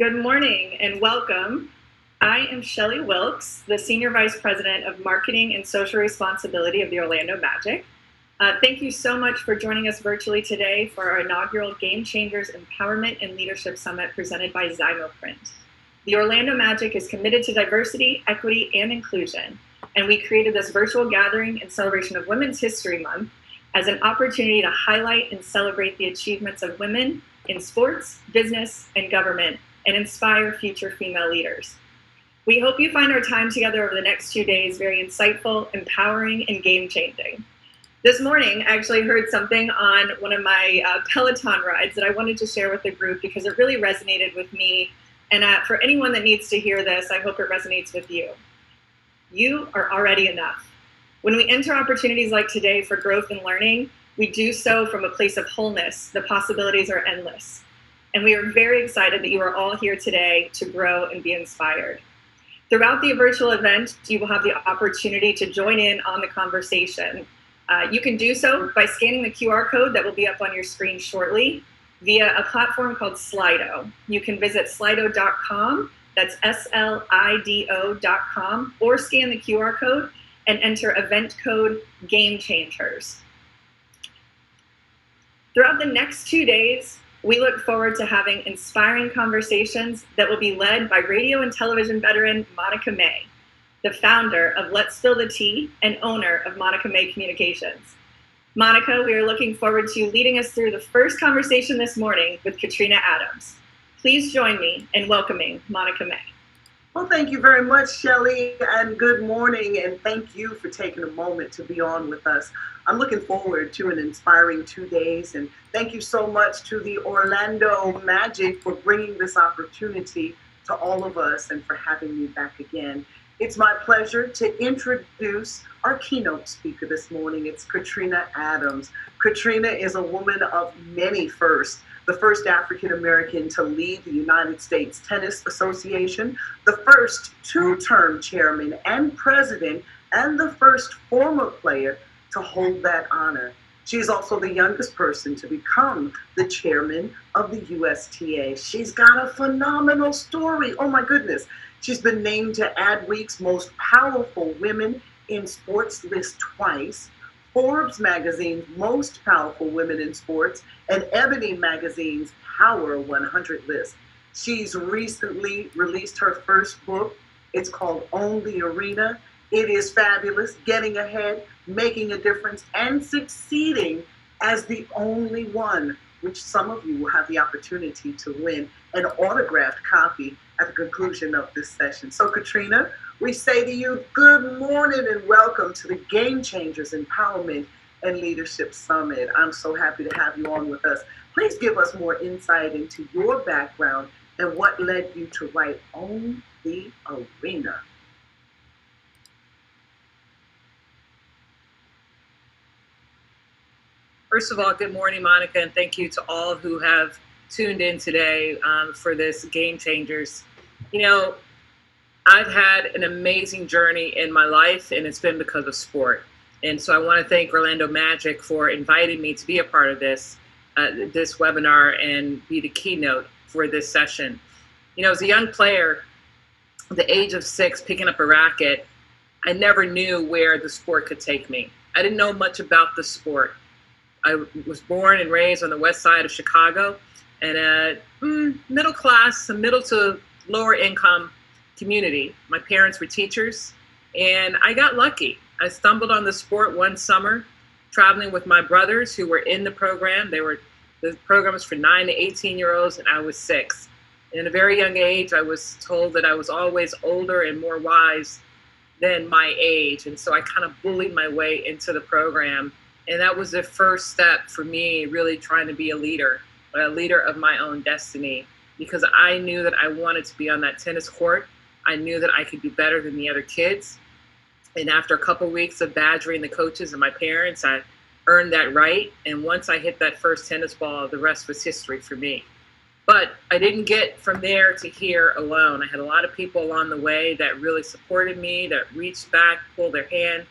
Good morning and welcome. I am Shelley Wilkes, the Senior Vice President of Marketing and Social Responsibility of the Orlando Magic. Thank you so much for joining us virtually today for our inaugural Game Changers Empowerment and Leadership Summit presented by Zymoprint. The Orlando Magic is committed to diversity, equity, and inclusion, and we created this virtual gathering in celebration of Women's History Month as an opportunity to highlight and celebrate the achievements of women in sports, business, and government, and inspire future female leaders. We hope you find our time together over the next 2 days very insightful, empowering, and game-changing. This morning, I actually heard something on one of my Peloton rides that I wanted to share with the group because it really resonated with me. And for anyone that needs to hear this, I hope it resonates with you. You are already enough. When we enter opportunities like today for growth and learning, we do so from a place of wholeness. The possibilities are endless. And we are very excited that you are all here today to grow and be inspired. Throughout the virtual event, you will have the opportunity to join in on the conversation. You can do so by scanning the QR code that will be up on your screen shortly via a platform called Slido. You can visit slido.com, that's SLIDO.com, or scan the QR code and enter event code Game Changers. Throughout the next 2 days, we look forward to having inspiring conversations that will be led by radio and television veteran Monica May, the founder of Let's Spill the Tea and owner of Monica May Communications. Monica, we are looking forward to you leading us through the first conversation this morning with Katrina Adams. Please join me in welcoming Monica May. Well, thank you very much, Shelley, and good morning, and thank you for taking a moment to be on with us. I'm looking forward to an inspiring 2 days, and thank you so much to the Orlando Magic for bringing this opportunity to all of us and for having me back again. It's my pleasure to introduce our keynote speaker this morning. It's Katrina Adams. Katrina is a woman of many firsts. The first African-American to lead the United States Tennis Association, the first two-term chairman and president, and the first former player to hold that honor. She is also the youngest person to become the chairman of the USTA. She's got a phenomenal story. Oh my goodness. She's been named to Adweek's Most Powerful Women in Sports list twice, Forbes magazine's Most Powerful Women in Sports, and Ebony magazine's Power 100 list. She's recently released her first book. It's called Own the Arena. It is fabulous, getting ahead, making a difference, and succeeding as the only one, which some of you will have the opportunity to win an autographed copy at the conclusion of this session. So Katrina, we say to you, good morning and welcome to the Game Changers Empowerment and Leadership Summit. I'm so happy to have you on with us. Please give us more insight into your background and what led you to write Own the Arena. First of all, good morning, Monica, and thank you to all who have tuned in today for this Game Changers. You know, I've had an amazing journey in my life, and it's been because of sport. And so I want to thank Orlando Magic for inviting me to be a part of this webinar and be the keynote for this session. You know, as a young player, at the age of 6, picking up a racket, I never knew where the sport could take me. I didn't know much about the sport. I was born and raised on the west side of Chicago in a middle class, a middle to lower income community. My parents were teachers, and I got lucky. I stumbled on the sport one summer, traveling with my brothers who were in the program. The program was for 9 to 18-year-olds, and I was 6. And at a very young age, I was told that I was always older and more wise than my age, and so I kind of bullied my way into the program. And that was the first step for me, really trying to be a leader of my own destiny, because I knew that I wanted to be on that tennis court. I knew that I could do better than the other kids. And after a couple of weeks of badgering the coaches and my parents, I earned that right. And once I hit that first tennis ball, the rest was history for me. But I didn't get from there to here alone. I had a lot of people along the way that really supported me, that reached back, pulled their hand,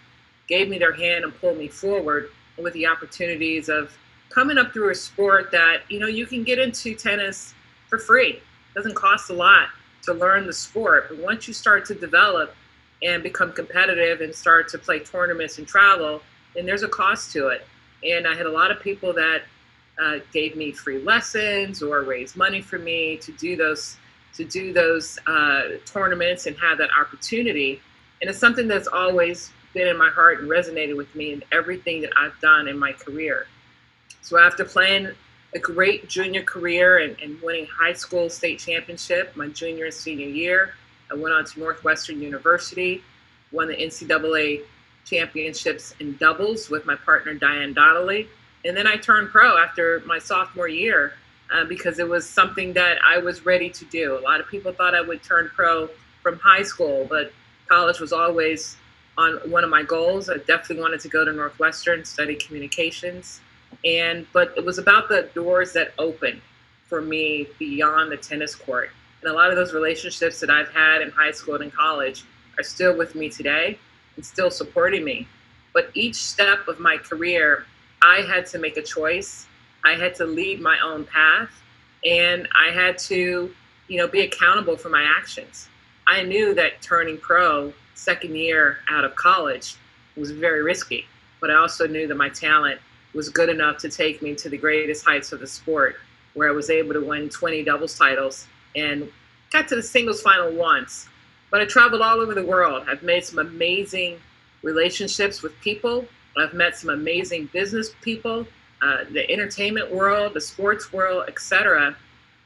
gave me their hand and pulled me forward with the opportunities of coming up through a sport that, you know, you can get into tennis for free. doesn't cost a lot to learn the sport. But once you start to develop and become competitive and start to play tournaments and travel, then there's a cost to it. And I had a lot of people that gave me free lessons or raised money for me to do those tournaments and have that opportunity. And it's something that's always been in my heart and resonated with me in everything that I've done in my career. So after playing a great junior career and winning high school state championship my junior and senior year, I went on to Northwestern University, won the NCAA championships in doubles with my partner Diane Donnelly. And then I turned pro after my sophomore year because it was something that I was ready to do. A lot of people thought I would turn pro from high school, but college was always on one of my goals. I definitely wanted to go to Northwestern, study communications. But it was about the doors that opened for me beyond the tennis court. And a lot of those relationships that I've had in high school and in college are still with me today and still supporting me. But each step of my career, I had to make a choice. I had to lead my own path, and I had to, be accountable for my actions. I knew that turning pro second year out of college was very risky, but I also knew that my talent was good enough to take me to the greatest heights of the sport, where I was able to win 20 doubles titles and got to the singles final once. But I traveled all over the world. I've made some amazing relationships with people. I've met some amazing business people, the entertainment world, the sports world, etc.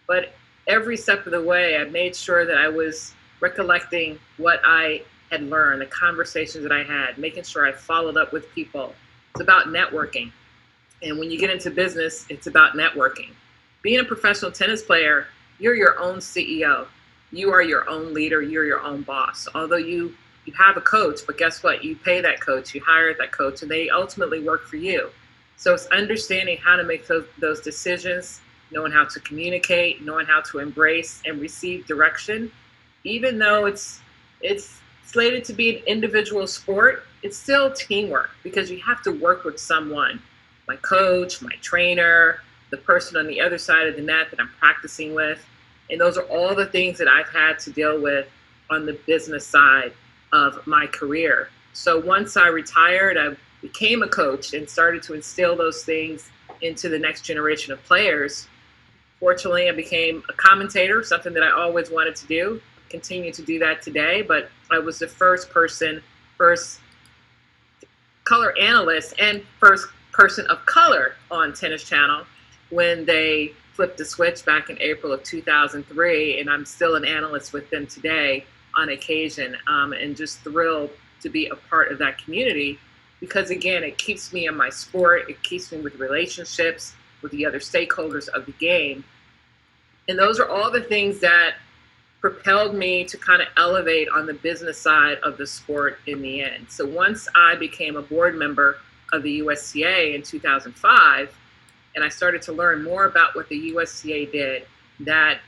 But every step of the way, I made sure that I was recollecting what I had learned, the conversations that I had, making sure I followed up with people. It's about networking. And when you get into business, it's about networking. Being a professional tennis player, you're your own CEO. You are your own leader. You're your own boss. Although you have a coach, but guess what? You pay that coach, you hire that coach, and they ultimately work for you. So it's understanding how to make those decisions, knowing how to communicate, knowing how to embrace and receive direction. Even though it's slated to be an individual sport, it's still teamwork because you have to work with someone. My coach, my trainer, the person on the other side of the net that I'm practicing with. And those are all the things that I've had to deal with on the business side of my career. So once I retired, I became a coach and started to instill those things into the next generation of players. Fortunately, I became a commentator, something that I always wanted to do, continue to do that today, but I was the first color analyst and first person of color on Tennis Channel when they flipped the switch back in April of 2003, and I'm still an analyst with them today on occasion, and just thrilled to be a part of that community because, again, it keeps me in my sport, it keeps me with relationships with the other stakeholders of the game. And those are all the things that propelled me to kind of elevate on the business side of the sport in the end. So once I became a board member of the USTA in 2005, and I started to learn more about what the USTA did, that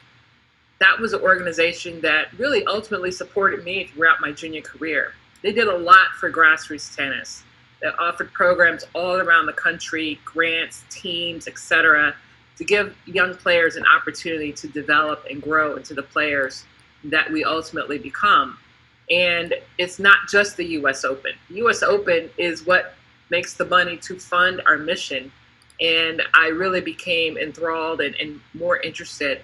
was an organization that really ultimately supported me throughout my junior career. They did a lot for grassroots tennis. They offered programs all around the country, grants, teams, etc., to give young players an opportunity to develop and grow into the players that we ultimately become. And it's not just the US Open. The US Open is what makes the money to fund our mission. And I really became enthralled and more interested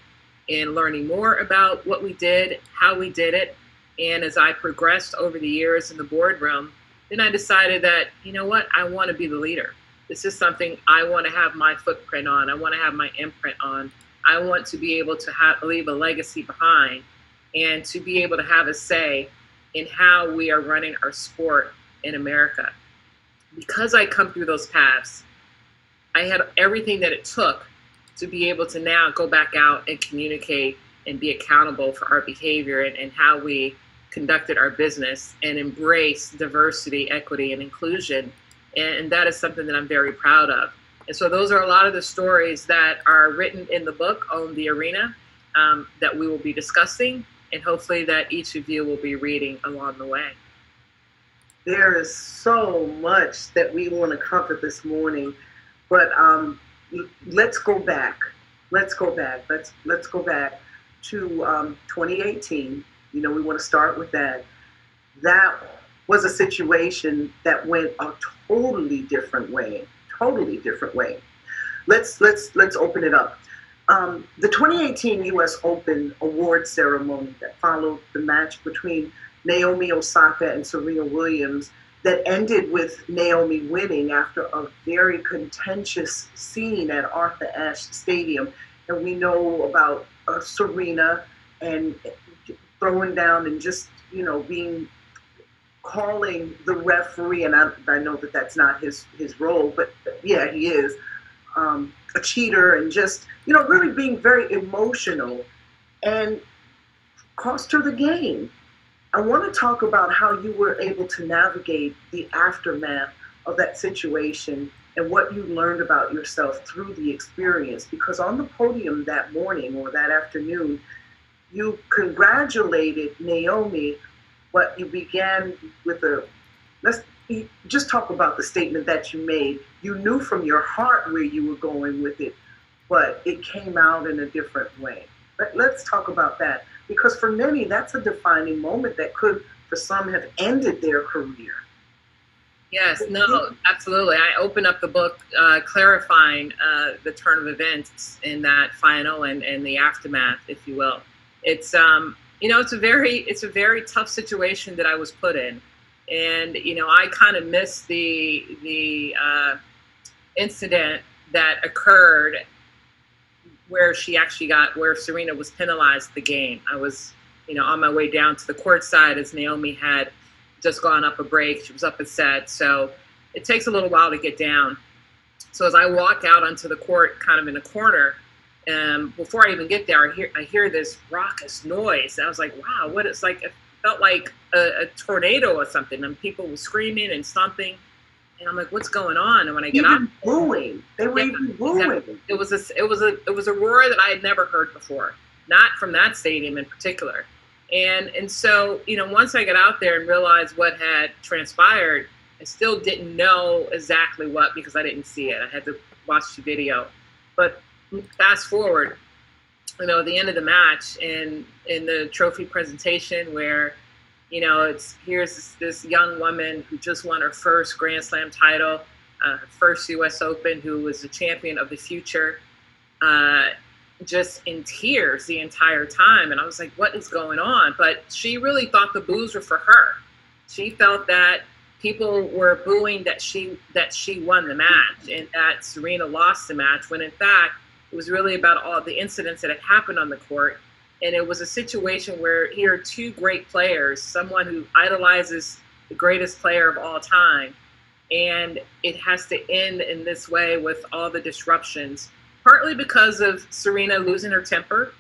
in learning more about what we did, how we did it. And as I progressed over the years in the boardroom, then I decided that, you know what, I want to be the leader. This is something I want to have my footprint on. I want to have my imprint on. I want to be able to leave a legacy behind and to be able to have a say in how we are running our sport in America. Because I come through those paths, I had everything that it took to be able to now go back out and communicate and be accountable for our behavior and how we conducted our business and embrace diversity, equity, and inclusion. And that is something that I'm very proud of. And so those are a lot of the stories that are written in the book on the arena that we will be discussing, and hopefully that each of you will be reading along the way. There is so much that we want to cover this morning, but let's go back. to 2018, we want to start with that. That was a situation that went a totally different way. Totally different way. Let's open it up. The 2018 U.S. Open award ceremony that followed the match between Naomi Osaka and Serena Williams, that ended with Naomi winning after a very contentious scene at Arthur Ashe Stadium. And we know about Serena and throwing down and just, calling the referee, and I know that that's not his role, but yeah, he is, a cheater, and just, really being very emotional, and cost her the game. I want to talk about how you were able to navigate the aftermath of that situation and what you learned about yourself through the experience. Because on the podium that morning or that afternoon, you congratulated Naomi, but you began with let's just talk about the statement that you made. You knew from your heart where you were going with it, but it came out in a different way. Let's talk about that. Because for many, that's a defining moment that could, for some, have ended their career. Yes, no, absolutely. I open up the book clarifying the turn of events in that final and the aftermath, if you will. It's it's a very tough situation that I was put in, and I kind of missed the incident that occurred where Serena was penalized the game. I was, on my way down to the court side as Naomi had just gone up a break. She was up a set. So it takes a little while to get down. So as I walk out onto the court, kind of in a corner, before I even get there, I hear this raucous noise. I was like, wow, what it's like, it felt like a tornado or something, and people were screaming and stomping. And I'm like, what's going on? And when I get up, booing. They were even booing. Exactly. It was a roar that I had never heard before, not from that stadium in particular. And so, once I got out there and realized what had transpired, I still didn't know exactly what, because I didn't see it. I had to watch the video. But fast forward, at the end of the match and in the trophy presentation where here's this young woman who just won her first Grand Slam title, her first U.S. Open, who was the champion of the future, just in tears the entire time. And I was like, what is going on? But she really thought the boos were for her. She felt that people were booing that she won the match and that Serena lost the match, when in fact, it was really about all the incidents that had happened on the court. And it was a situation where here are two great players, someone who idolizes the greatest player of all time, and it has to end in this way with all the disruptions, partly because of Serena losing her temper,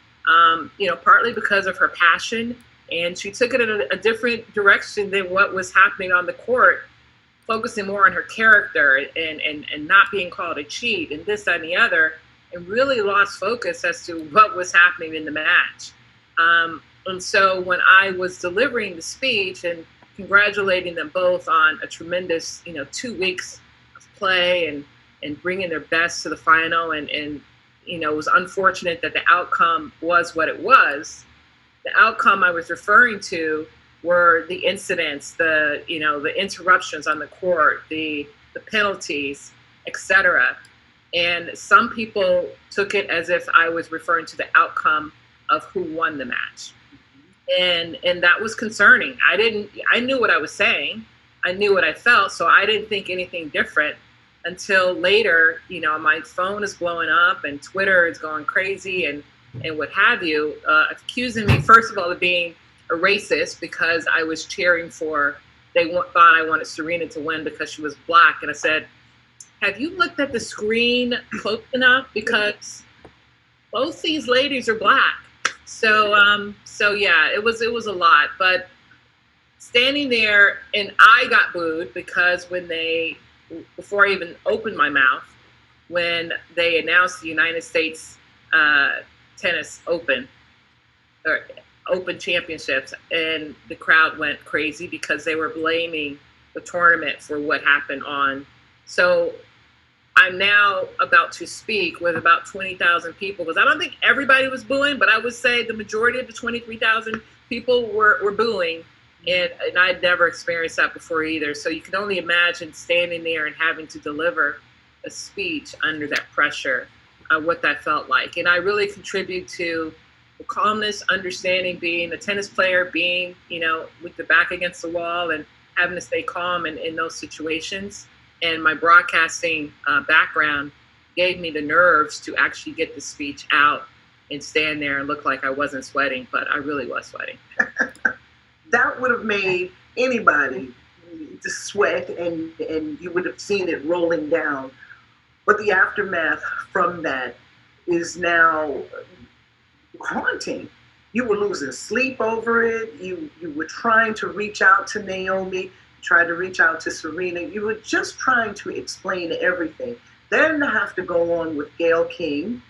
partly because of her passion, and she took it in a different direction than what was happening on the court, focusing more on her character and not being called a cheat and this, that, and the other, and really lost focus as to what was happening in the match. And so when I was delivering the speech and congratulating them both on a tremendous, 2 weeks of play and bringing their best to the final, and it was unfortunate that the outcome was what it was. The outcome I was referring to were the incidents, the interruptions on the court, the penalties, etc. And some people took it as if I was referring to the outcome of who won the match. And that was concerning. I knew what I was saying. I knew what I felt, so I didn't think anything different until later, my phone is blowing up and Twitter is going crazy and what have you, accusing me, first of all, of being a racist because I was cheering for, thought I wanted Serena to win because she was black. And I said, have you looked at the screen close enough? Because both these ladies are black. So yeah, it was a lot. But standing there, and I got booed because before I even opened my mouth, when they announced the United States Tennis Open or Open Championships, and the crowd went crazy because they were blaming the tournament for what happened on. So I'm now about to speak with about 20,000 people, because I don't think everybody was booing, but I would say the majority of the 23,000 people were booing, and I'd never experienced that before either. So you can only imagine standing there and having to deliver a speech under that pressure, what that felt like. And I really contribute to the calmness, understanding, being a tennis player, being, with the back against the wall and having to stay calm in those situations. And my broadcasting background gave me the nerves to actually get the speech out and stand there and look like I wasn't sweating, but I really was sweating. That would have made anybody to sweat, and you would have seen it rolling down. But the aftermath from that is now haunting. You were losing sleep over it. You were trying to reach out to Naomi, tried to reach out to Serena. You were just trying to explain everything. Then to have to go on with Gayle King.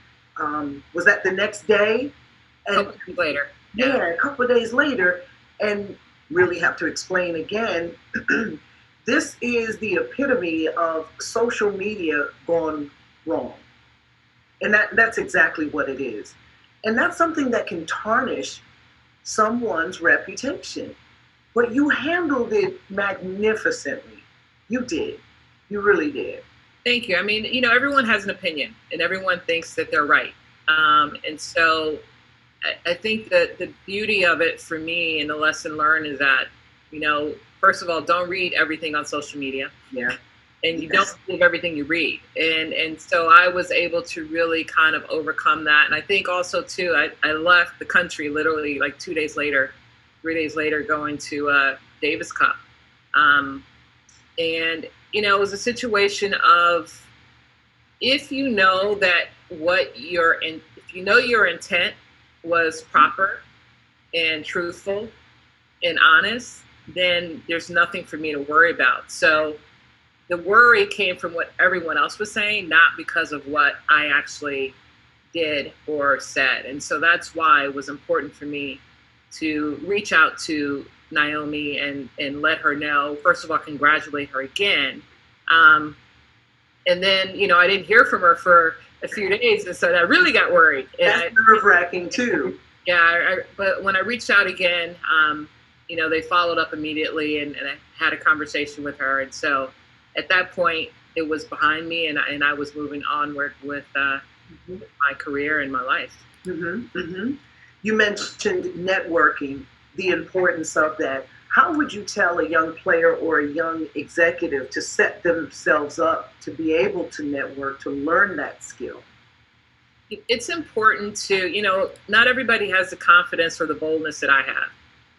Was that the next day? And a couple days later. Yeah, a couple of days later, and really have to explain again. This is the epitome of social media gone wrong. And that's exactly what it is. And that's something that can tarnish someone's reputation. But you handled it magnificently. You did. You really did. Thank you. I mean, everyone has an opinion and everyone thinks that they're right. And so I think that the beauty of it for me and the lesson learned is that, first of all, don't read everything on social media. Yeah. And you don't believe everything you read. And so I was able to really kind of overcome that. And I think also, too, I left the country literally like 3 days later, going to Davis Cup. And, it was a situation of, if you know that if you know your intent was proper and truthful and honest, then there's nothing for me to worry about. So the worry came from what everyone else was saying, not because of what I actually did or said. And so that's why it was important for me to reach out to Naomi and let her know, first of all, congratulate her again. And then, I didn't hear from her for a few days, and so I really got worried. That's nerve-wracking too. Yeah, but when I reached out again, they followed up immediately, and I had a conversation with her. And so at that point, it was behind me, and I was moving onward with my career and my life. Mm-hmm, mm-hmm. You mentioned networking, the importance of that. How would you tell a young player or a young executive to set themselves up to be able to network, to learn that skill? It's important to, not everybody has the confidence or the boldness that I have.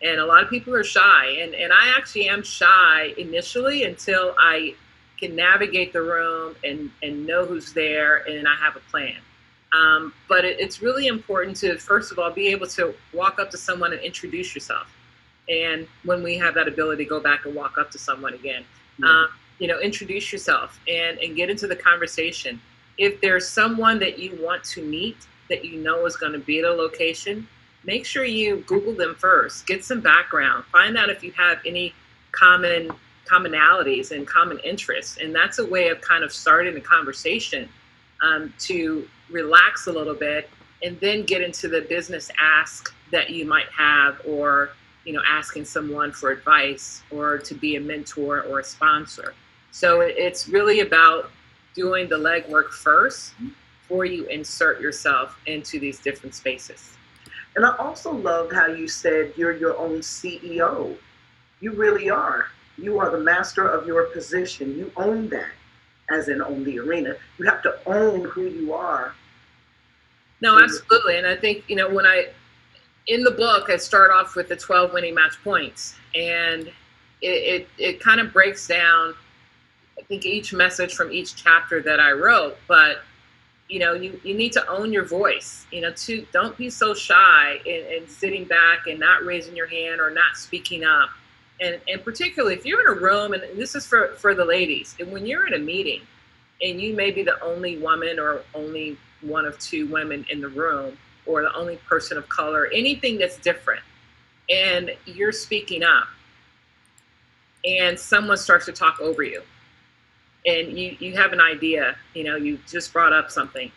And a lot of people are shy. And I actually am shy initially until I can navigate the room and know who's there and I have a plan. But it's really important to, first of all, be able to walk up to someone and introduce yourself. And when we have that ability, go back and walk up to someone again, introduce yourself and get into the conversation. If there's someone that you want to meet that is going to be at a location, make sure you Google them first, get some background, find out if you have any commonalities and common interests. And that's a way of kind of starting the conversation to relax a little bit and then get into the business ask that you might have, or asking someone for advice or to be a mentor or a sponsor. So it's really about doing the legwork first before you insert yourself into these different spaces. And I also loved how you said you're your own CEO. You really are. You are the master of your position. You own that, as in own the arena. You have to own who you are. No, absolutely. And I think, in the book, I start off with the 12 winning match points, and it kind of breaks down, I think, each message from each chapter that I wrote. But, you need to own your voice, don't be so shy and sitting back and not raising your hand or not speaking up. And particularly if you're in a room, and this is for the ladies, and when you're in a meeting and you may be the only woman or only one of two women in the room, or the only person of color, anything that's different, and you're speaking up, and someone starts to talk over you, and you have an idea, you just brought up something.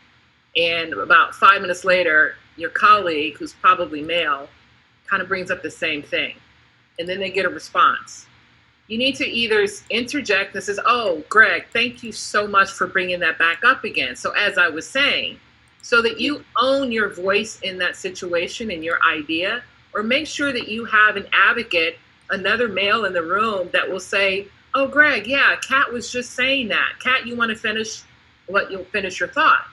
And about 5 minutes later, your colleague, who's probably male, kind of brings up the same thing. And then they get a response. You need to either interject and says, oh, Greg, thank you so much for bringing that back up again. So as I was saying, so that you own your voice in that situation and your idea, or make sure that you have an advocate, another male in the room that will say, oh, Greg, yeah, Kat was just saying that. Kat, you want to finish you'll finish your thought.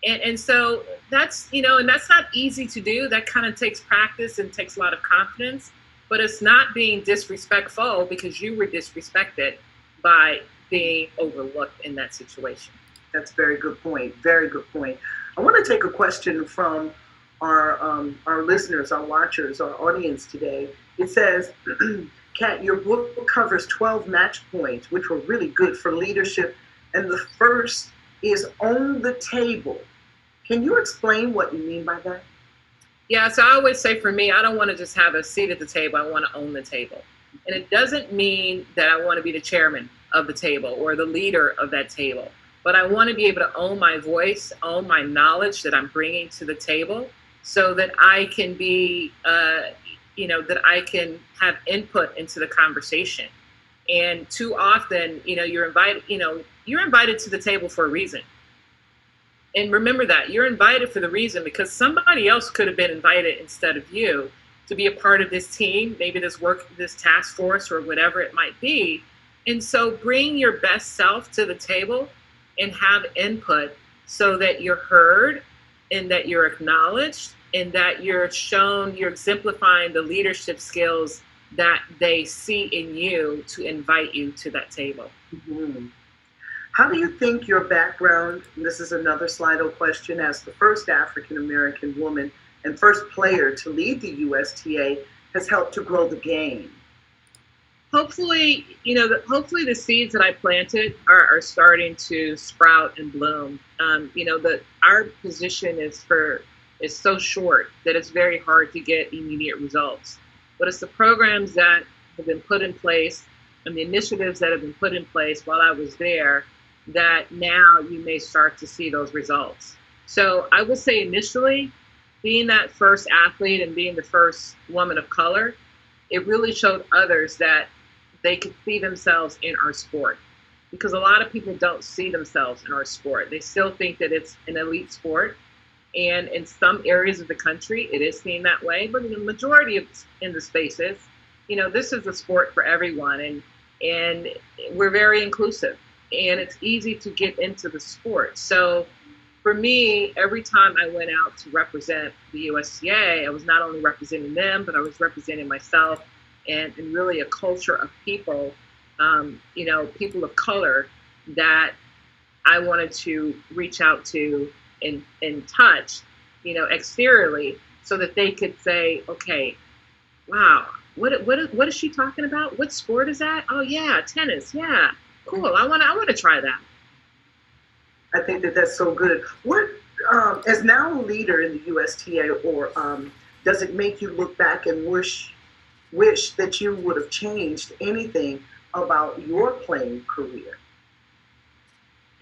And so that's, and that's not easy to do. That kind of takes practice and takes a lot of confidence, but it's not being disrespectful because you were disrespected by being overlooked in that situation. That's a very good point. Very good point. I want to take a question from our listeners, our watchers, our audience today. It says, Kat, your book covers 12 match points, which were really good for leadership. And the first is on the table. Can you explain what you mean by that? Yeah, so I always say for me, I don't want to just have a seat at the table. I want to own the table. And it doesn't mean that I want to be the chairman of the table or the leader of that table. But I want to be able to own my voice, own my knowledge that I'm bringing to the table so that I can be, that I can have input into the conversation. And too often, you're invited to the table for a reason. And remember that you're invited for the reason because somebody else could have been invited instead of you to be a part of this team, maybe this task force or whatever it might be. And so bring your best self to the table and have input so that you're heard and that you're acknowledged and that you're exemplifying the leadership skills that they see in you to invite you to that table. Mm-hmm. How do you think your background, and this is another Slido question, as the first African-American woman and first player to lead the USTA has helped to grow the game? Hopefully, hopefully the seeds that I planted are starting to sprout and bloom. Our position is so short that it's very hard to get immediate results. But it's the programs that have been put in place and the initiatives that have been put in place while I was there that now you may start to see those results. So I would say initially, being that first athlete and being the first woman of color, it really showed others that they could see themselves in our sport. Because a lot of people don't see themselves in our sport. They still think that it's an elite sport. And in some areas of the country, it is seen that way. But in the majority of in the spaces, this is a sport for everyone. And we're very inclusive. And it's easy to get into the sport. So for me, every time I went out to represent the USTA, I was not only representing them, but I was representing myself and really a culture of people, people of color that I wanted to reach out to and touch, exteriorly so that they could say, okay, wow, what is she talking about? What sport is that? Oh yeah, tennis. Yeah, cool. I want to try that. I think that's so good. What, as now a leader in the USTA, or does it make you look back and wish that you would have changed anything about your playing career?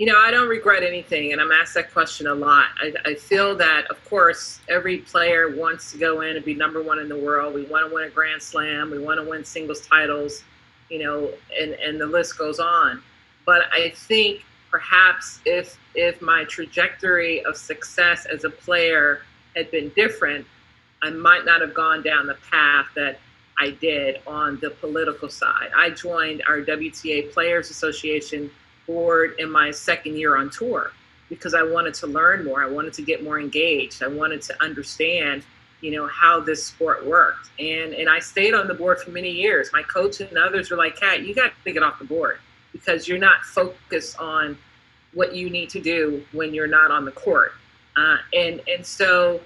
I don't regret anything, and I'm asked that question a lot. I feel that, of course, every player wants to go in and be number one in the world. We want to win a Grand Slam. We want to win singles titles, and the list goes on. But I think perhaps if my trajectory of success as a player had been different, I might not have gone down the path that I did on the political side. I joined our WTA Players Association board in my second year on tour because I wanted to learn more. I wanted to get more engaged. I wanted to understand, how this sport worked. And I stayed on the board for many years. My coach and others were like, Kat, you got to get off the board because you're not focused on what you need to do when you're not on the court. And so,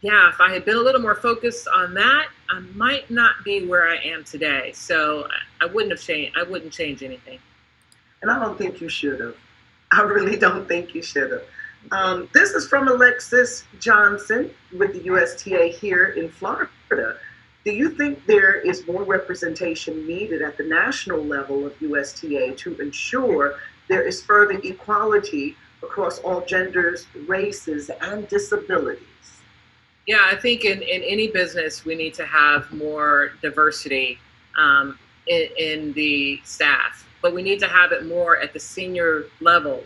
yeah, if I had been a little more focused on that, I might not be where I am today. So I wouldn't change anything. And I don't think you should have. I really don't think you should have. This is from Alexis Johnson with the USTA here in Florida. Do you think there is more representation needed at the national level of USTA to ensure there is further equality across all genders, races, and disabilities? Yeah, I think in any business, we need to have more diversity in the staff, but we need to have it more at the senior level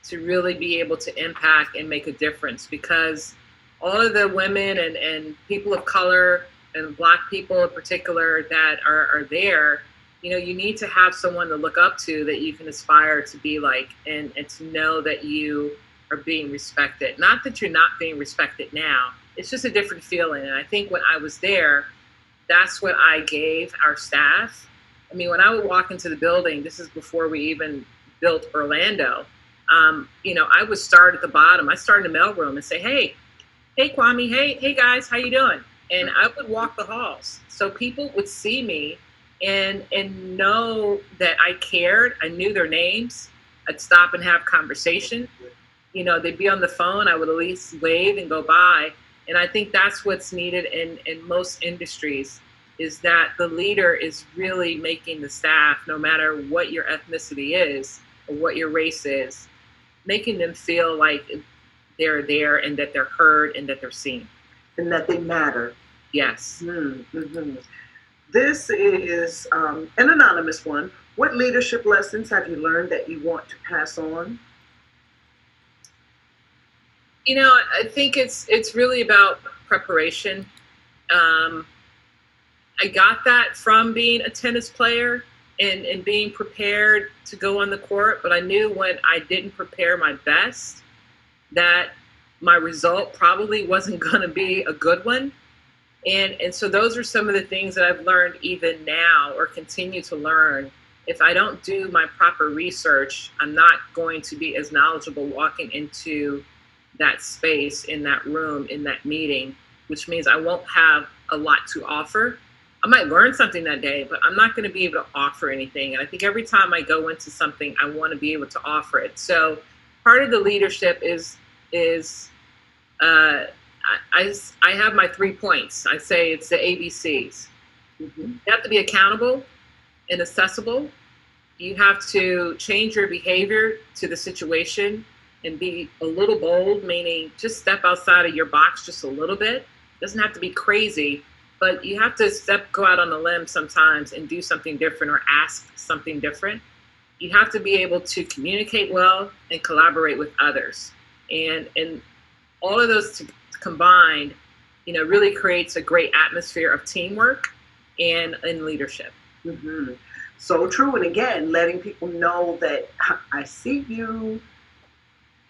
to really be able to impact and make a difference, because all of the women and people of color and Black people in particular that are there, you know, you need to have someone to look up to that you can aspire to be like, and to know that you are being respected. Not that you're not being respected now, it's just a different feeling. And I think when I was there, that's what I gave our staff. I mean, when I would walk into the building, this is before we even built Orlando, you know, I would start at the bottom. I started in the mailroom and say, hey Kwame, hey guys, how you doing? And I would walk the halls. So people would see me and know that I cared. I knew their names. I'd stop and have conversation. You know, they'd be on the phone. I would at least wave and go by. And I think that's what's needed in most industries, is that the leader is really making the staff, no matter what your ethnicity is or what your race is, making them feel like they're there and that they're heard and that they're seen. And that they matter. Yes. Mm-hmm. This is an anonymous one. What leadership lessons have you learned that you want to pass on? You know, I think it's really about preparation. I got that from being a tennis player and being prepared to go on the court, but I knew when I didn't prepare my best that my result probably wasn't going to be a good one. And so those are some of the things that I've learned even now, or continue to learn. If I don't do my proper research, I'm not going to be as knowledgeable walking into that space, in that room, in that meeting, which means I won't have a lot to offer. I might learn something that day, but I'm not going to be able to offer anything. And I think every time I go into something, I want to be able to offer it. So part of the leadership is I have my 3 points. I say it's the ABCs. Mm-hmm. You have to be accountable and accessible. You have to change your behavior to the situation and be a little bold, meaning just step outside of your box just a little bit. It doesn't have to be crazy, but you have to go out on a limb sometimes and do something different or ask something different. You have to be able to communicate well and collaborate with others. And all of those combined, you know, really creates a great atmosphere of teamwork and leadership. Mm-hmm. So true. And again, letting people know that I see you,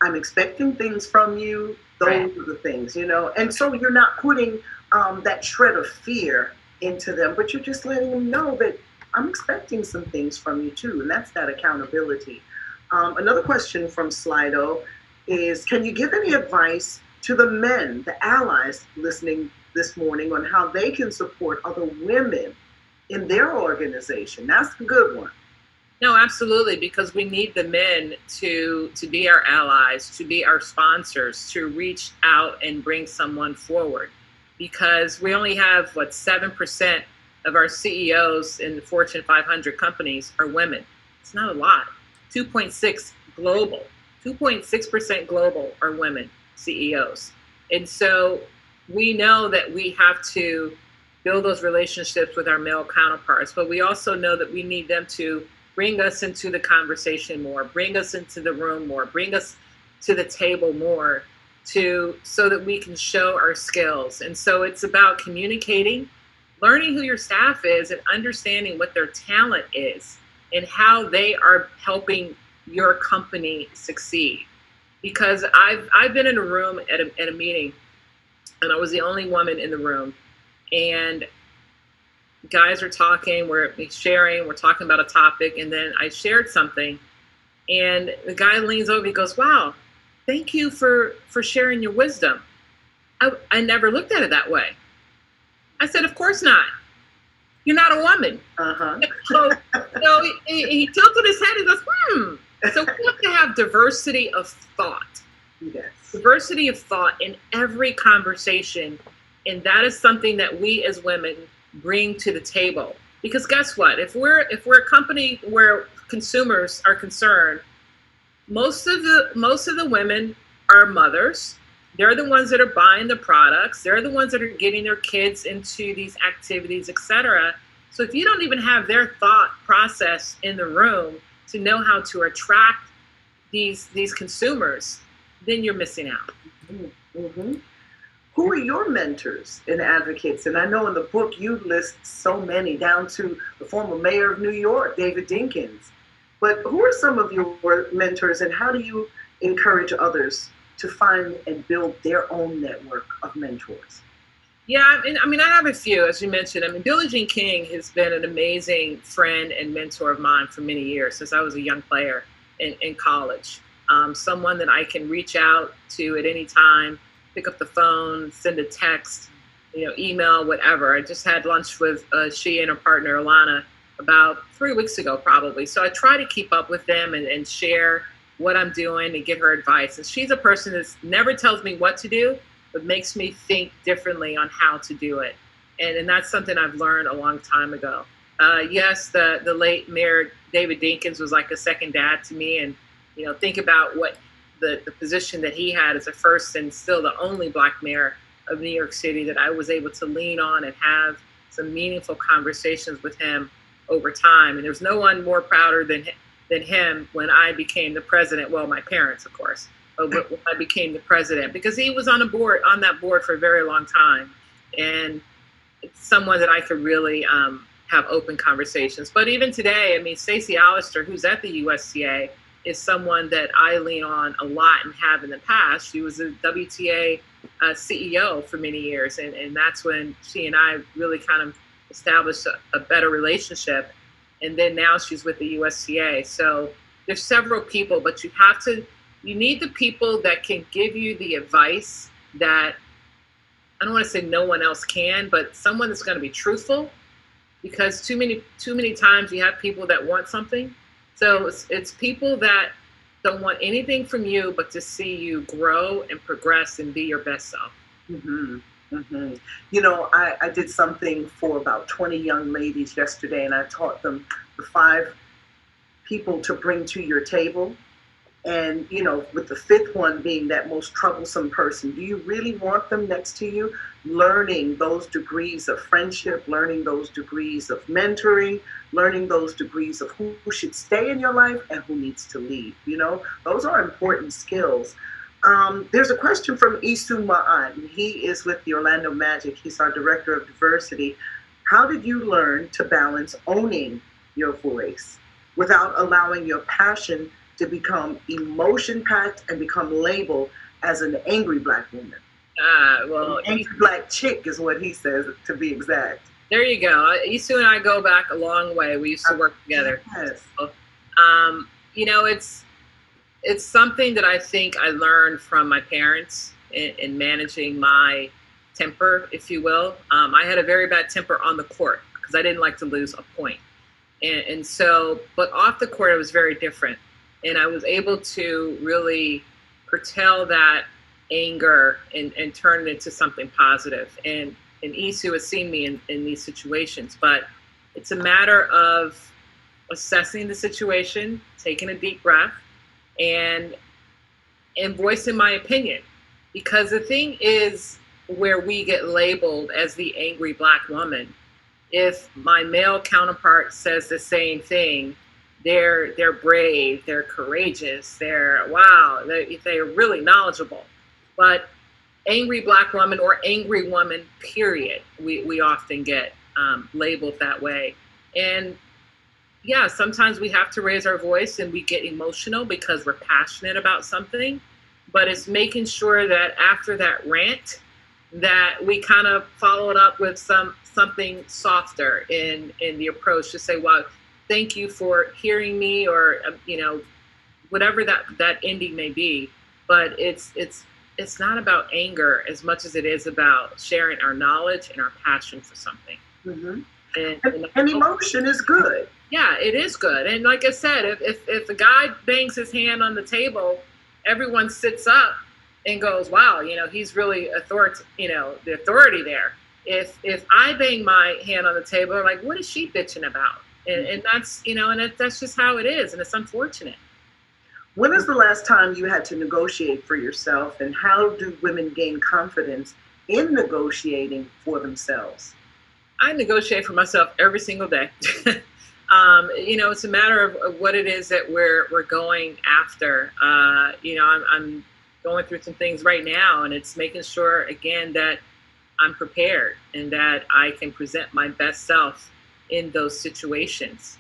I'm expecting things from you. Those right. are the things, you know. And so you're not putting that shred of fear into them, but you're just letting them know that I'm expecting some things from you too. And that's that accountability. Another question from Slido is, can you give any advice to the men, the allies listening this morning, on how they can support other women in their organization? That's a good one. No, absolutely, because we need the men to be our allies, to be our sponsors, to reach out and bring someone forward. Because we only have, 7% of our CEOs in the Fortune 500 companies are women. It's not a lot. 2.6% global are women CEOs. And so we know that we have to build those relationships with our male counterparts, but we also know that we need them to bring us into the conversation more, bring us into the room more, bring us to the table more, so that we can show our skills. And so it's about communicating, learning who your staff is, and understanding what their talent is and how they are helping your company succeed. Because I've been in a room at a meeting, and I was the only woman in the room, and guys are talking, we're sharing, we're talking about a topic, and then I shared something, and the guy leans over, he goes, "Wow, thank you for sharing your wisdom. I never looked at it that way." I said, "Of course not. You're not a woman." Uh-huh. So he tilted his head and goes, So we have to have diversity of thought. Yes. Diversity of thought in every conversation. And that is something that we as women bring to the table. Because guess what? If we're a company where consumers are concerned, most of the women are mothers. They're the ones that are buying the products. They're the ones that are getting their kids into these activities, etc. So if you don't even have their thought process in the room to know how to attract these consumers, then you're missing out. Mm-hmm. Who are your mentors and advocates? And I know in the book you list so many, down to the former mayor of New York, David Dinkins. But who are some of your mentors, and how do you encourage others to find and build their own network of mentors? Yeah, I mean, I have a few, as you mentioned. I mean, Billie Jean King has been an amazing friend and mentor of mine for many years, since I was a young player in college. Someone that I can reach out to at any time, pick up the phone, send a text, email, whatever. I just had lunch with she and her partner, Alana, about 3 weeks ago, probably. So I try to keep up with them and share what I'm doing and get her advice. And she's a person that never tells me what to do, but makes me think differently on how to do it. And that's something I've learned a long time ago. Yes, the late Mayor David Dinkins was like a second dad to me. And, think about what the position that he had as the first and still the only Black mayor of New York City, that I was able to lean on and have some meaningful conversations with him over time. And there's no one more prouder than him when I became the president. Well, my parents, of course, but when I became the president, because he was on that board for a very long time. And it's someone that I could really have open conversations. But even today, I mean, Stacey Allister, who's at the USTA, is someone that I lean on a lot and have in the past. She was a WTA CEO for many years. And that's when she and I really kind of established a better relationship. And then now she's with the USTA. So there's several people, but you need the people that can give you the advice that, I don't want to say no one else can, but someone that's going to be truthful, because too many times you have people that want something. So it's people that don't want anything from you but to see you grow and progress and be your best self. Mm-hmm. Mm-hmm. I did something for about 20 young ladies yesterday, and I taught them the 5 people to bring to your table. And, with the 5th one being that most troublesome person, do you really want them next to you? Learning those degrees of friendship, learning those degrees of mentoring, learning those degrees of who should stay in your life and who needs to leave. Those are important skills. There's a question from Isu Ma'an. He is with the Orlando Magic. He's our director of diversity. How did you learn to balance owning your voice without allowing your passion to become emotion-packed and become labeled as an angry Black woman? Well, an angry Black chick is what he says, to be exact. There you go. Isu and I go back a long way. We used to work together. Yes. So, it's something that I think I learned from my parents in managing my temper, if you will. I had a very bad temper on the court because I didn't like to lose a point. And so, but off the court, it was very different. And I was able to really curtail that anger and turn it into something positive. And Isu has seen me in these situations. But it's a matter of assessing the situation, taking a deep breath, and voicing my opinion. Because the thing is, where we get labeled as the angry Black woman, if my male counterpart says the same thing, they're brave, they're courageous, they're really knowledgeable. But angry Black woman or angry woman, period, we often get labeled that way. And yeah, sometimes we have to raise our voice and we get emotional because we're passionate about something. But it's making sure that after that rant, that we kind of follow it up with something softer in the approach to say, well, thank you for hearing me, or whatever that ending may be. But it's not about anger as much as it is about sharing our knowledge and our passion for something. Mm-hmm. And emotion is good. Yeah, it is good. And like I said, if a guy bangs his hand on the table, everyone sits up and goes, wow, he's really the authority there. if I bang my hand on the table, they're like, what is she bitching about? And that's, and that's just how it is. And it's unfortunate. When is the last time you had to negotiate for yourself, and how do women gain confidence in negotiating for themselves? I negotiate for myself every single day. It's a matter of what it is that we're going after. I'm going through some things right now, and it's making sure, again, that I'm prepared and that I can present my best self in those situations.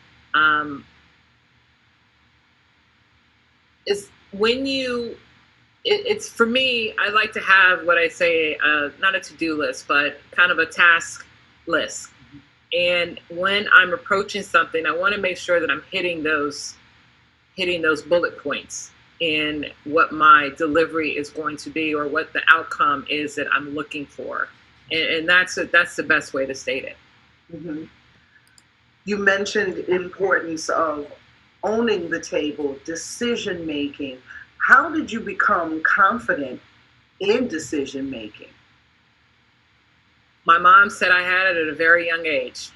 It's for me, I like to have what I say, not a to-do list, but kind of a task list. And when I'm approaching something, I want to make sure that I'm hitting those bullet points in what my delivery is going to be, or what the outcome is that I'm looking for. And that's the best way to state it. Mm-hmm. You mentioned importance of owning the table, decision making. How did you become confident in decision making? My mom said I had it at a very young age.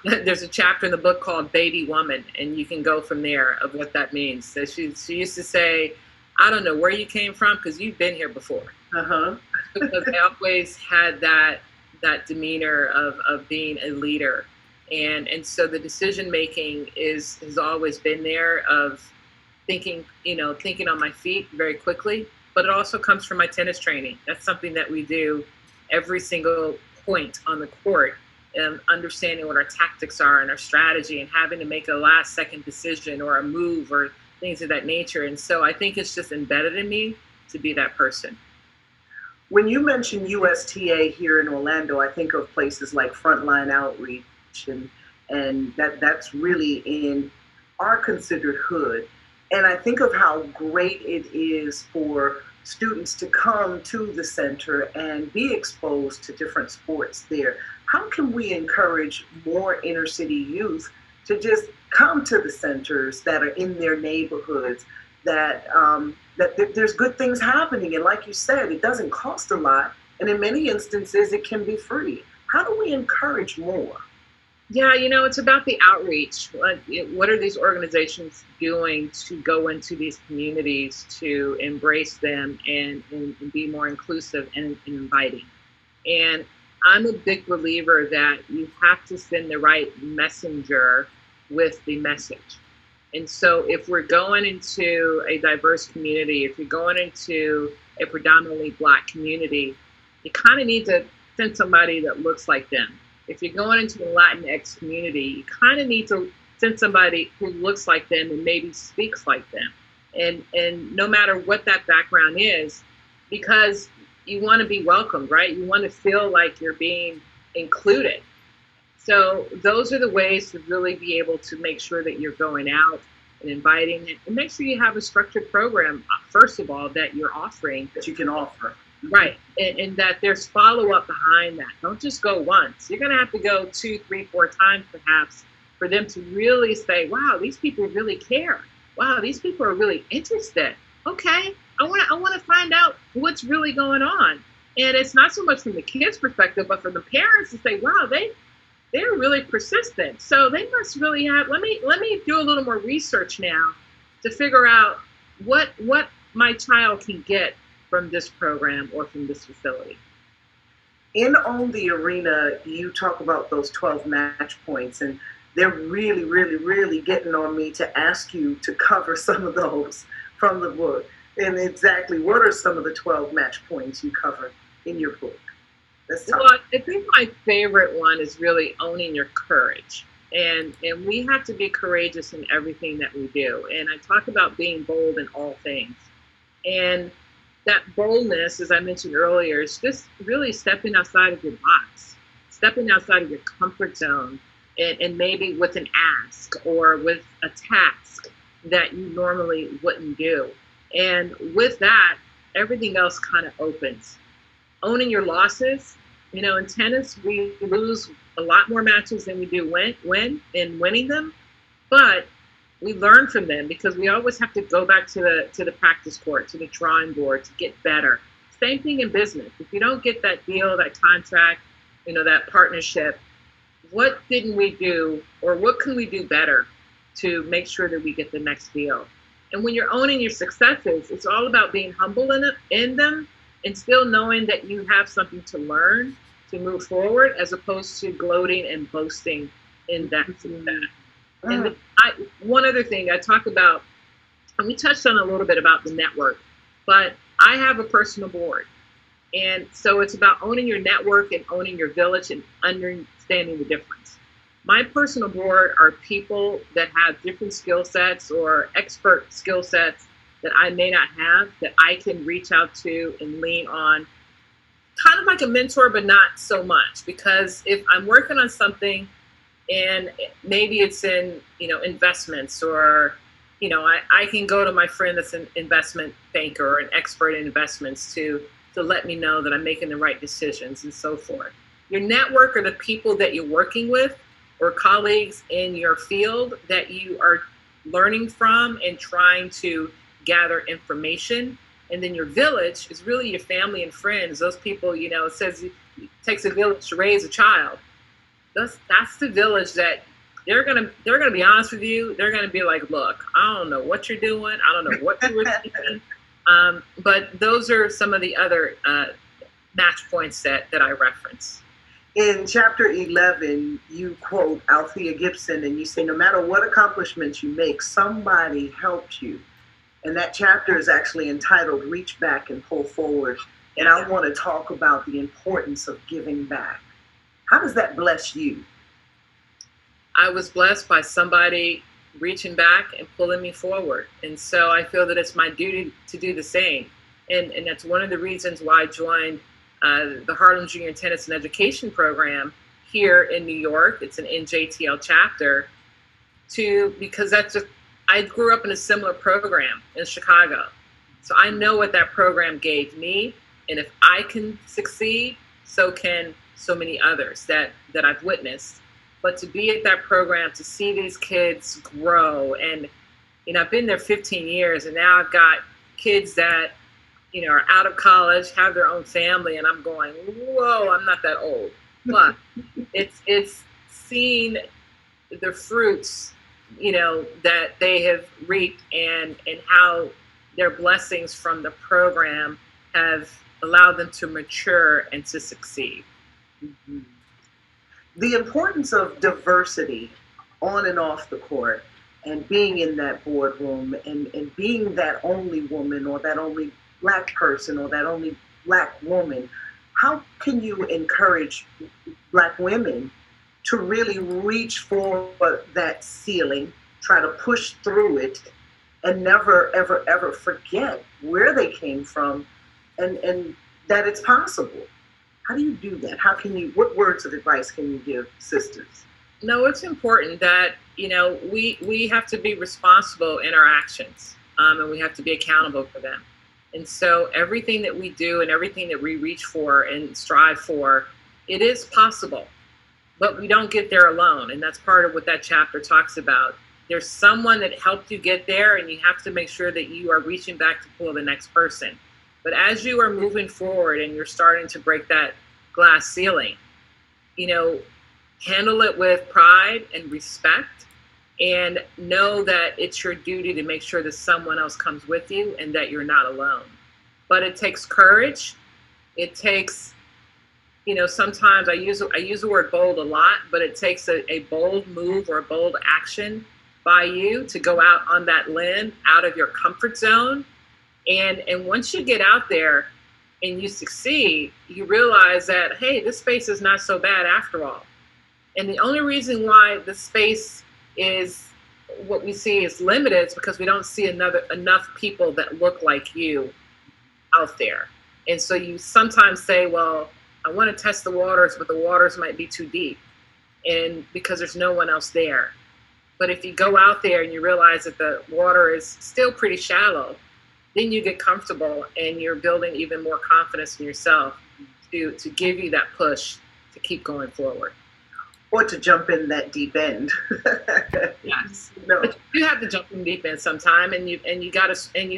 There's a chapter in the book called Baby Woman, and you can go from there of what that means. So she used to say, I don't know where you came from because you've been here before. Uh-huh. Because I always had that demeanor of being a leader. And so the decision making has always been there, of thinking on my feet very quickly. But it also comes from my tennis training. That's something that we do every single point on the court, and understanding what our tactics are and our strategy, and having to make a last second decision or a move or things of that nature. And so I think it's just embedded in me to be that person. When you mention USTA here in Orlando, I think of places like Frontline Outreach, and that's really in our considered hood. And I think of how great it is for students to come to the center and be exposed to different sports there. How can we encourage more inner city youth to just come to the centers that are in their neighborhoods, that there's good things happening? And like you said, it doesn't cost a lot. And in many instances, it can be free. How do we encourage more? Yeah, it's about the outreach. What are these organizations doing to go into these communities to embrace them and be more inclusive and inviting? And I'm a big believer that you have to send the right messenger with the message. And so if we're going into a diverse community, if you're going into a predominantly Black community, you kind of need to send somebody that looks like them. If you're going into a Latinx community, you kind of need to send somebody who looks like them and maybe speaks like them. And no matter what that background is, because you want to be welcomed, right? You want to feel like you're being included. So those are the ways to really be able to make sure that you're going out and inviting, and make sure you have a structured program, first of all, that you're offering. That you can offer. Right. And that there's follow-up behind that. Don't just go once. You're going to have to go 2, 3, 4 times perhaps for them to really say, wow, these people really care. Wow, these people are really interested. Okay, I want to find out what's really going on. And it's not so much from the kids' perspective, but from the parents to say, wow, they're really persistent. So they must really have, let me do a little more research now to figure out what my child can get from this program or from this facility. In On the Arena, you talk about those 12 match points, and they're really, really, really getting on me to ask you to cover some of those from the book. And exactly what are some of the 12 match points you cover in your book? Well, I think my favorite one is really owning your courage. And we have to be courageous in everything that we do. And I talk about being bold in all things. And that boldness, as I mentioned earlier, is just really stepping outside of your box, stepping outside of your comfort zone, and maybe with an ask or with a task that you normally wouldn't do. And with that, everything else kind of opens. Owning your losses. In tennis, we lose a lot more matches than we do win in winning them, but we learn from them because we always have to go back to the practice court, to the drawing board to get better, Same thing in business. If you don't get that deal, that contract, that partnership, what didn't we do, or what can we do better to make sure that we get the next deal? And when you're owning your successes, it's all about being humble in them and still knowing that you have something to learn to move forward, as opposed to gloating and boasting in that success. And one other thing I talk about, and we touched on a little bit about the network, but I have a personal board. And so it's about owning your network and owning your village and understanding the difference. My personal board are people that have different skill sets or expert skill sets that I may not have, that I can reach out to and lean on, kind of like a mentor, but not so much. Because if I'm working on something and maybe it's in, investments, or, I can go to my friend that's an investment banker or an expert in investments to let me know that I'm making the right decisions and so forth. Your network are the people that you're working with or colleagues in your field that you are learning from and trying to gather information. And then your village is really your family and friends. Those people, it says it takes a village to raise a child. That's the village that they're gonna be honest with you. They're gonna be like, look, I don't know what you're doing. I don't know what you were thinking. But those are some of the other match points that I reference. In chapter 11, you quote Althea Gibson and you say, no matter what accomplishments you make, somebody helped you. And that chapter is actually entitled Reach Back and Pull Forward. And I want to talk about the importance of giving back. How does that bless you? I was blessed by somebody reaching back and pulling me forward. And so I feel that it's my duty to do the same. And that's one of the reasons why I joined the Harlem Junior Tennis and Education Program here in New York. It's an NJTL chapter, because I grew up in a similar program in Chicago. So I know what that program gave me. And if I can succeed, so can so many others that I've witnessed. But to be at that program, to see these kids grow, and I've been there 15 years, and now I've got kids that are out of college, have their own family, and I'm going, whoa, I'm not that old. But it's seeing the fruits, that they have reaped, and how their blessings from the program have allowed them to mature and to succeed. Mm-hmm. The importance of diversity on and off the court, and being in that boardroom, and being that only woman, or that only Black person, or that only Black woman. How can you encourage Black women to really reach for that ceiling, try to push through it, and never, ever, ever forget where they came from, and that it's possible? How do you do that? What words of advice can you give sisters? No, it's important that, we have to be responsible in our actions, and we have to be accountable for them. And so everything that we do and everything that we reach for and strive for, it is possible, but we don't get there alone. And that's part of what that chapter talks about. There's someone that helped you get there, and you have to make sure that you are reaching back to pull the next person. But as you are moving forward and you're starting to break that glass ceiling, handle it with pride and respect, and know that it's your duty to make sure that someone else comes with you and that you're not alone. But it takes courage. It takes, sometimes I use the word bold a lot, but it takes a bold move or a bold action by you to go out on that limb, out of your comfort zone. And once you get out there and you succeed, you realize that, hey, this space is not so bad after all. And the only reason why the space is what we see is limited is because we don't see enough people that look like you out there. And so you sometimes say, well, I want to test the waters, but the waters might be too deep, and because there's no one else there. But if you go out there and you realize that the water is still pretty shallow, then you get comfortable and you're building even more confidence in yourself to give you that push to keep going forward. Or to jump in that deep end. Yes. No. But you have to jump in deep end sometime, and you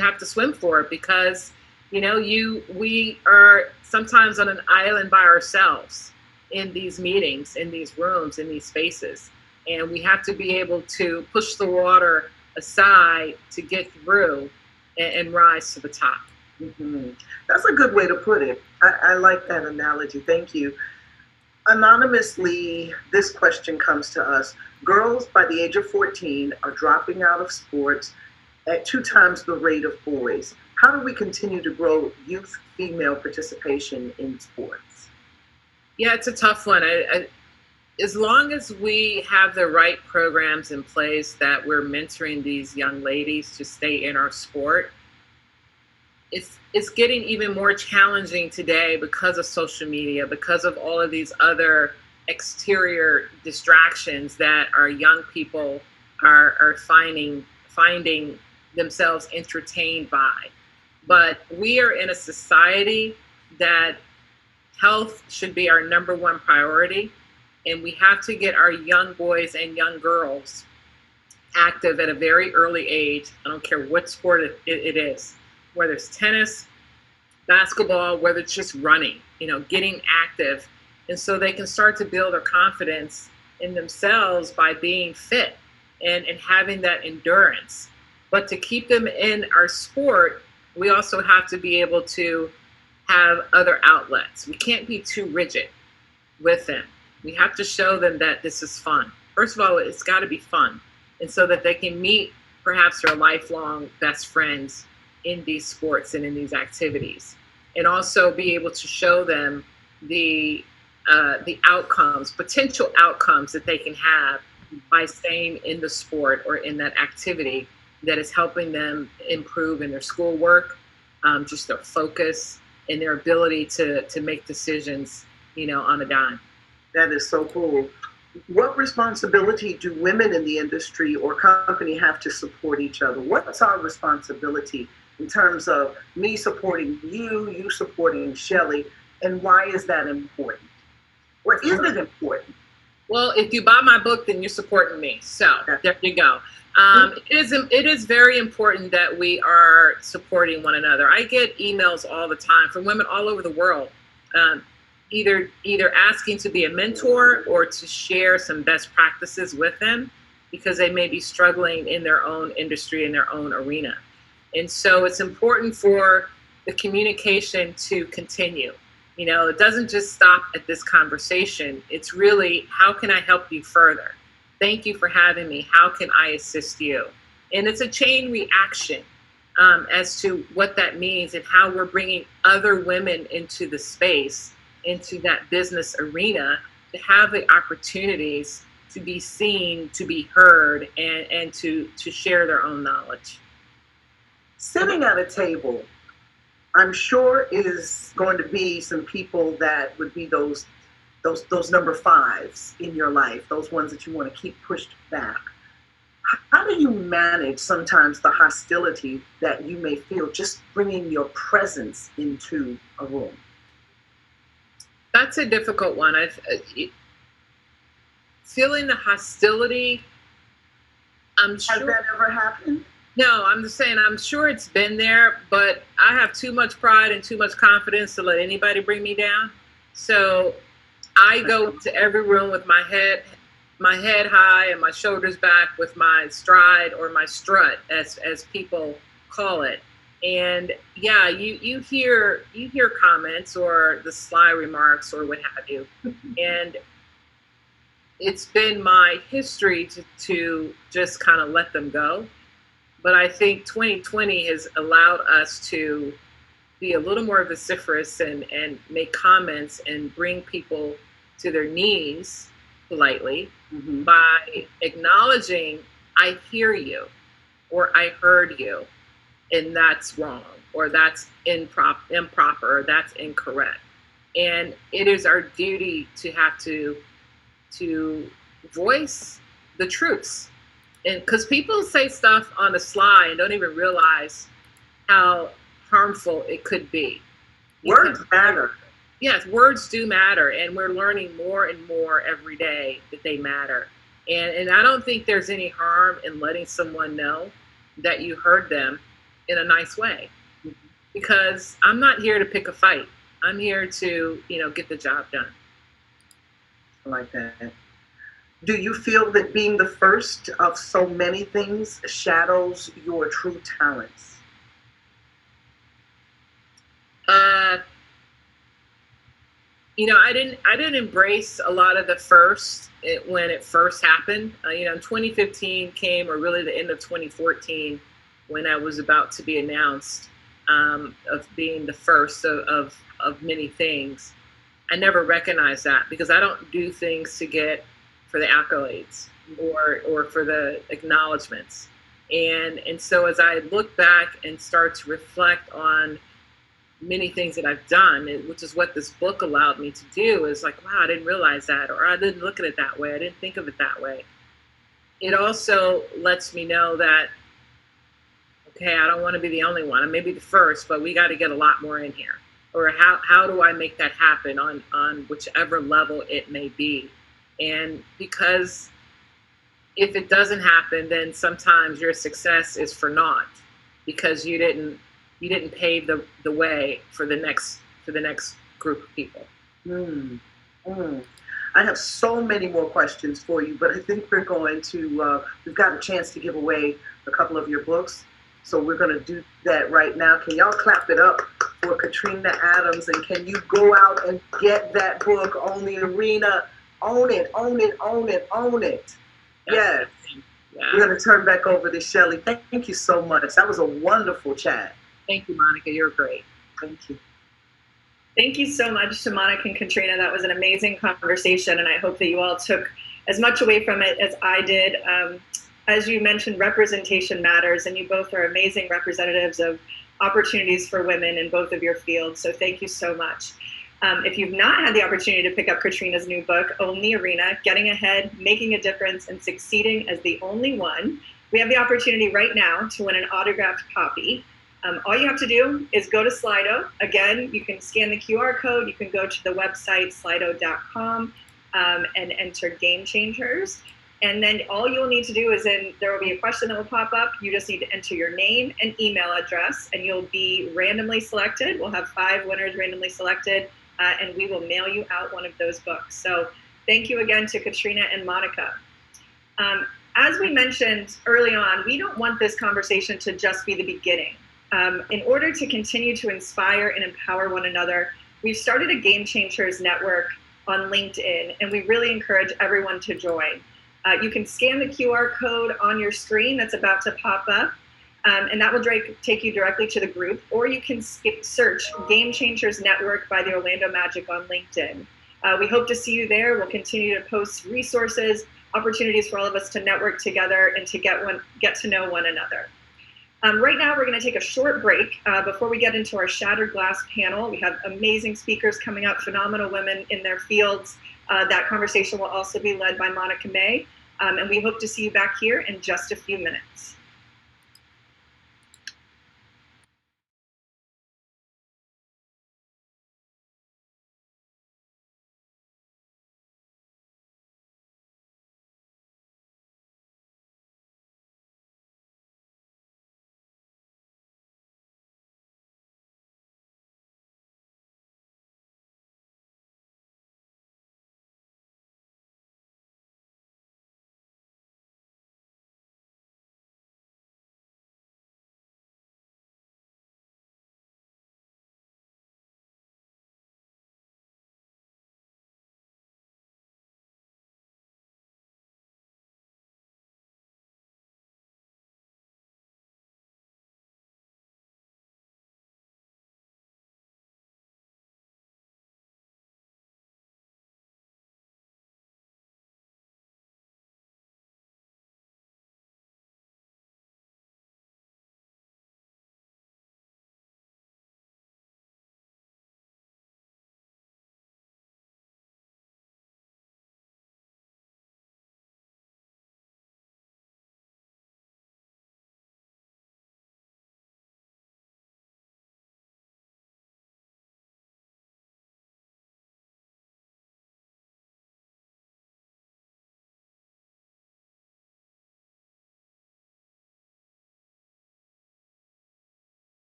have to swim for it, because We are sometimes on an island by ourselves in these meetings, in these rooms, in these spaces. And we have to be able to push the water aside to get through and rise to the top. Mm-hmm. That's a good way to put it. I like that analogy. Thank you. Anonymously, this question comes to us. Girls by the age of 14 are dropping out of sports at 2 times the rate of boys. How do we continue to grow youth female participation in sports? Yeah, it's a tough one. As long as we have the right programs in place that we're mentoring these young ladies to stay in our sport, it's getting even more challenging today because of social media, because of all of these other exterior distractions that our young people are finding themselves entertained by. But we are in a society that health should be our number one priority, and we have to get our young boys and young girls active at a very early age. I don't care what sport it is, whether it's tennis, basketball, whether it's just running, getting active. And so they can start to build their confidence in themselves by being fit and having that endurance. But to keep them in our sport, we also have to be able to have other outlets. We can't be too rigid with them. We have to show them that this is fun. First of all, it's got to be fun. And so that they can meet perhaps their lifelong best friends in these sports and in these activities. And also be able to show them the outcomes, potential outcomes that they can have by staying in the sport or in that activity that is helping them improve in their schoolwork, just their focus and their ability to make decisions, on a dime. That is so cool. What responsibility do women in the industry or company have to support each other? What's our responsibility in terms of me supporting you supporting Shelly, and why is that important? Or is it important? Well, if you buy my book, then you're supporting me. So there you go. It is very important that we are supporting one another. I get emails all the time from women all over the world, either asking to be a mentor or to share some best practices with them because they may be struggling in their own industry, in their own arena. And so it's important for the communication to continue. It doesn't just stop at this conversation. It's really, how can I help you further? Thank you for having me. How can I assist you? And it's a chain reaction as to what that means and how we're bringing other women into the space, into that business arena, to have the opportunities to be seen, to be heard, and to share their own knowledge. Sitting at a table, I'm sure is going to be some people that would be those number fives in your life, those ones that you want to keep pushed back. How do you manage sometimes the hostility that you may feel just bringing your presence into a room? That's a difficult one. Feeling the hostility, I'm sure. Has that ever happened? No, I'm just saying, I'm sure it's been there, but I have too much pride and too much confidence to let anybody bring me down. So I go to every room with my head high and my shoulders back, with my stride or my strut, as people call it. And yeah, you hear comments or the sly remarks or what have you. And it's been my history to just kind of let them go. But I think 2020 has allowed us to be a little more vociferous and make comments and bring people to their knees politely by acknowledging, I hear you, or I heard you, and that's wrong, or that's improper, or that's incorrect. And it is our duty to have to voice the truths. And because people say stuff on the sly and don't even realize how harmful it could be. Words matter. Yes, words do matter, and we're learning more and more every day that they matter. And I don't think there's any harm in letting someone know that you heard them in a nice way. because I'm not here to pick a fight. I'm here to, get the job done. I like that. Do you feel that being the first of so many things shadows your true talents? I didn't embrace a lot of the when it first happened. 2015 came, or really the end of 2014, when I was about to be announced of being the first of many things. I never recognized that because I don't do things for the accolades or for the acknowledgments. And so as I look back and start to reflect on many things that I've done, which is what this book allowed me to do, is like, wow, I didn't realize that, or I didn't look at it that way. I didn't think of it that way. It also lets me know that, okay, I don't want to be the only one. I may be the first, but we got to get a lot more in here. Or how do I make that happen on whichever level it may be? And because if it doesn't happen, then sometimes your success is for naught because you didn't pave the way for the next group of people. I have so many more questions for you, but I think we're going to we've got a chance to give away a couple of your books, so we're going to do that right now. Can y'all clap it up for Katrina Adams, and can you go out and get that book, Own the Arena? Own it, own it, own it, own it. Yes. Yeah. We're going to turn back over to Shelly. Thank you so much. That was a wonderful chat. Thank you, Monica. You're great. Thank you. Thank you so much to Monica and Katrina. That was an amazing conversation, and I hope that you all took as much away from it as I did. As you mentioned, representation matters, and you both are amazing representatives of opportunities for women in both of your fields, so thank you so much. If you've not had the opportunity to pick up Katrina's new book, Own the Arena, Getting Ahead, Making a Difference, and Succeeding as the Only One, we have the opportunity right now to win an autographed copy. All you have to do is go to Slido. Again, you can scan the QR code. You can go to the website, slido.com, and enter Game Changers. And then all you'll need to do is there will be a question that will pop up. You just need to enter your name and email address, and you'll be randomly selected. We'll have 5 winners randomly selected, and we will mail you out one of those books. So thank you again to Katrina and Monica. As we mentioned early on, we don't want this conversation to just be the beginning. In order to continue to inspire and empower one another, we've started a Game Changers network on LinkedIn, and we really encourage everyone to join. You can scan the QR code on your screen that's about to pop up, and that will take you directly to the group, or you can search Game Changers Network by the Orlando Magic on LinkedIn. We hope to see you there. We'll continue to post resources, opportunities for all of us to network together and to get to know one another. Right now, we're going to take a short break before we get into our Shattered Glass panel. We have amazing speakers coming up, phenomenal women in their fields. That conversation will also be led by Monica May, and we hope to see you back here in just a few minutes.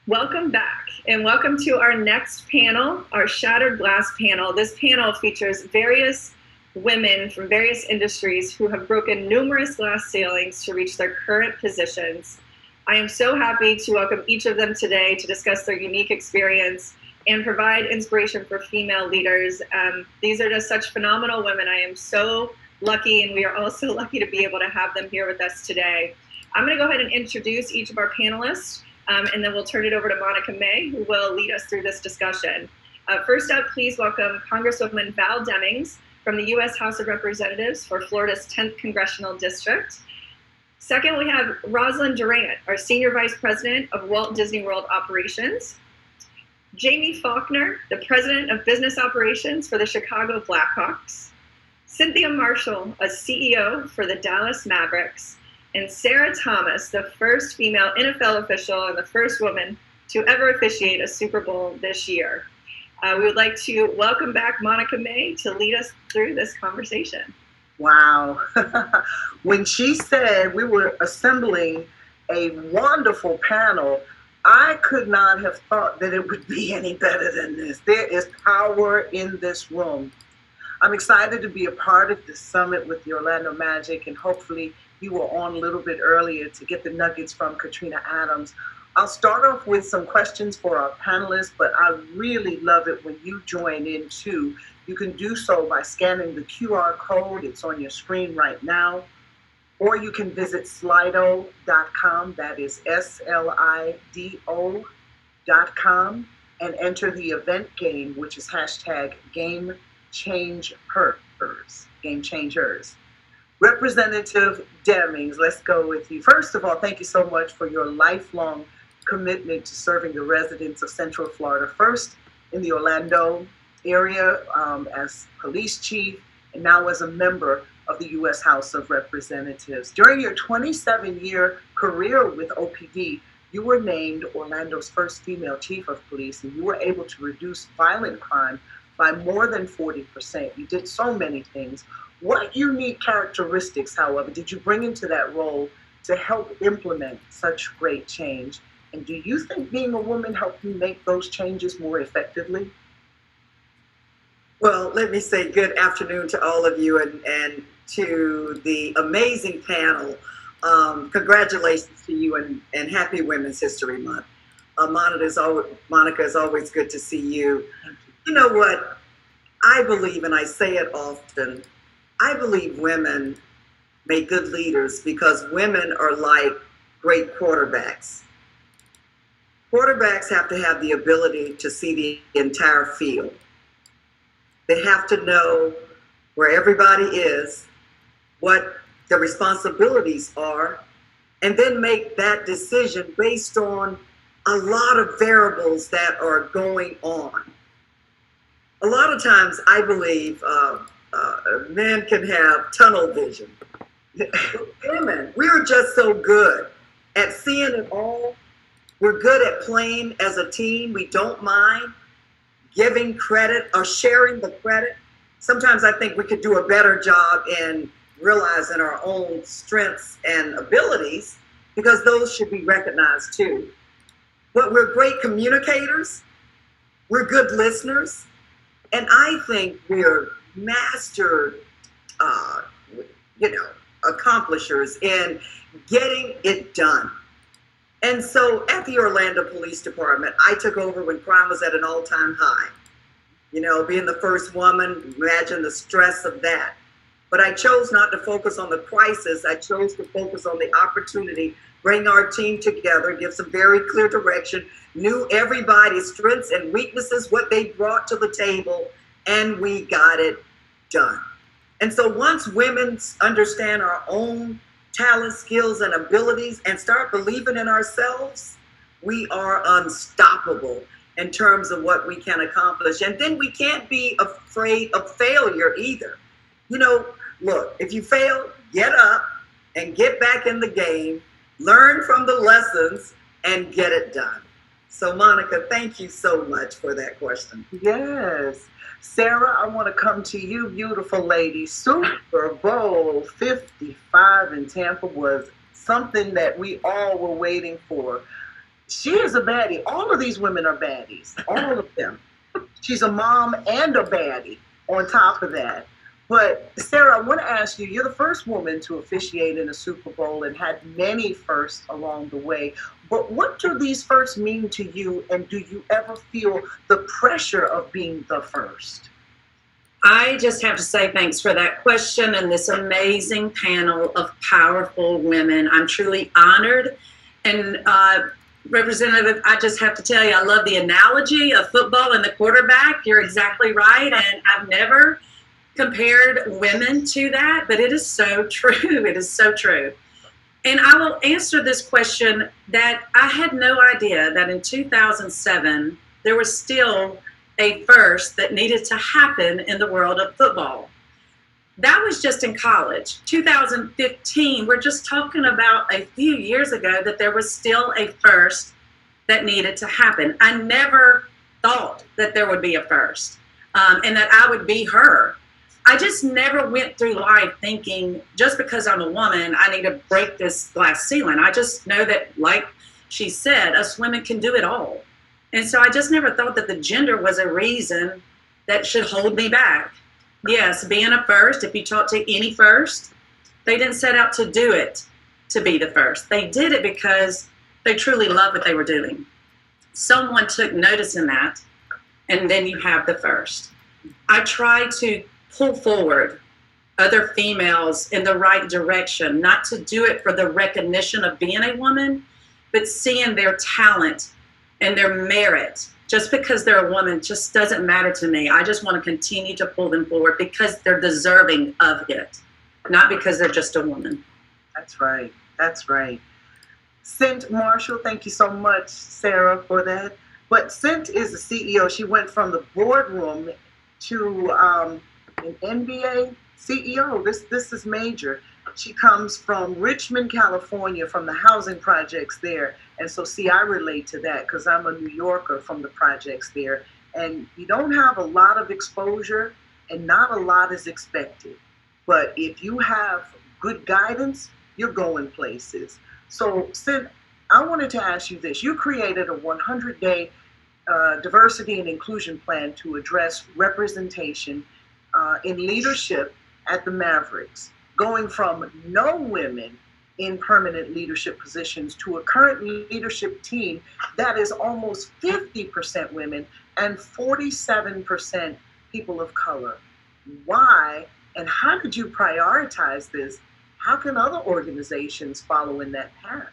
Welcome back, and welcome to our next panel, our Shattered Glass panel. This panel features various women from various industries who have broken numerous glass ceilings to reach their current positions. I am so happy to welcome each of them today to discuss their unique experience and provide inspiration for female leaders. These are just such phenomenal women. I am so lucky, and we are all so lucky to be able to have them here with us today. I'm going to go ahead and introduce each of our panelists. And then we'll turn it over to Monica May, who will lead us through this discussion. First up, please welcome Congresswoman Val Demings from the U.S. House of Representatives for Florida's 10th Congressional District. Second, we have Rosalind Durant, our Senior Vice President of Walt Disney World Operations. Jamie Faulkner, the President of Business Operations for the Chicago Blackhawks. Cynthia Marshall, a CEO for the Dallas Mavericks. And Sarah Thomas, the first female NFL official and the first woman to ever officiate a Super Bowl this year. We would like to welcome back Monica May to lead us through this conversation. Wow. When she said we were assembling a wonderful panel, I could not have thought that it would be any better than this. There is power in this room. I'm excited to be a part of this summit with the Orlando Magic, and hopefully you were on a little bit earlier to get the nuggets from Katrina Adams. I'll start off with some questions for our panelists, but I really love it when you join in too. You can do so by scanning the QR code. It's on your screen right now. Or you can visit slido.com, that is SLIDO.com, and enter the event game, which is hashtag GameChangers. Representative Demings, let's go with you. First of all, thank you so much for your lifelong commitment to serving the residents of Central Florida, first in the Orlando area as police chief, and now as a member of the U.S. House of Representatives. During your 27-year career with OPD, you were named Orlando's first female chief of police, and you were able to reduce violent crime by more than 40%. You did so many things. What unique characteristics, however, did you bring into that role to help implement such great change? And do you think being a woman helped you make those changes more effectively? Well, let me say good afternoon to all of you and to the amazing panel. Congratulations to you and happy Women's History Month. Monica, is always good to see you. You know what? I believe, and I say it often, I believe women make good leaders because women are like great quarterbacks. Quarterbacks have to have the ability to see the entire field. They have to know where everybody is, what the responsibilities are, and then make that decision based on a lot of variables that are going on. A lot of times I believe men can have tunnel vision. Women, we're just so good at seeing it all. We're good at playing as a team. We don't mind giving credit or sharing the credit. Sometimes I think we could do a better job in realizing our own strengths and abilities because those should be recognized too. But we're great communicators. We're good listeners. And I think we're master, accomplishers in getting it done. And so at the Orlando Police Department, I took over when crime was at an all-time high. You know, being the first woman, imagine the stress of that. But I chose not to focus on the crisis. I chose to focus on the opportunity, bring our team together, give some very clear direction, knew everybody's strengths and weaknesses, what they brought to the table, and we got it done. And so once women understand our own talents, skills, and abilities and start believing in ourselves, we are unstoppable in terms of what we can accomplish. And then we can't be afraid of failure either. You know, look, if you fail, get up and get back in the game, learn from the lessons, and get it done. So Monica, thank you so much for that question. Yes. Sarah, I want to come to you, beautiful lady. Super Bowl 55 in Tampa was something that we all were waiting for. She is a baddie. All of these women are baddies, all of them. She's a mom and a baddie on top of that. But Sarah, I want to ask you, you're the first woman to officiate in a Super Bowl and had many firsts along the way. But what do these firsts mean to you, and do you ever feel the pressure of being the first? I just have to say thanks for that question and this amazing panel of powerful women. I'm truly honored. And Representative, I just have to tell you, I love the analogy of football and the quarterback. You're exactly right. And I've never compared women to that, but it is so true. It is so true. And I will answer this question that I had no idea that in 2007, there was still a first that needed to happen in the world of football. That was just in college. 2015, we're just talking about a few years ago that there was still a first that needed to happen. I never thought that there would be a first and that I would be her. I just never went through life thinking just because I'm a woman, I need to break this glass ceiling. I just know that, like she said, us women can do it all. And so I just never thought that the gender was a reason that should hold me back. Yes, being a first, if you talk to any first, they didn't set out to do it to be the first. They did it because they truly loved what they were doing. Someone took notice in that, and then you have the first. I try to pull forward other females in the right direction, not to do it for the recognition of being a woman, but seeing their talent and their merit. Just because they're a woman just doesn't matter to me. I just want to continue to pull them forward because they're deserving of it, not because they're just a woman. That's right. That's right. Cint Marshall, thank you so much, Sarah, for that. But Cint is the CEO. She went from the boardroom to an NBA CEO. This is major. She comes from Richmond, California, from the housing projects there. And so, see, I relate to that because I'm a New Yorker from the projects there. And you don't have a lot of exposure and not a lot is expected. But if you have good guidance, you're going places. So, Sid, I wanted to ask you this. You created a 100-day diversity and inclusion plan to address representation in leadership at the Mavericks, going from no women in permanent leadership positions to a current leadership team that is almost 50% women and 47% people of color. Why and how did you prioritize this? How can other organizations follow in that path?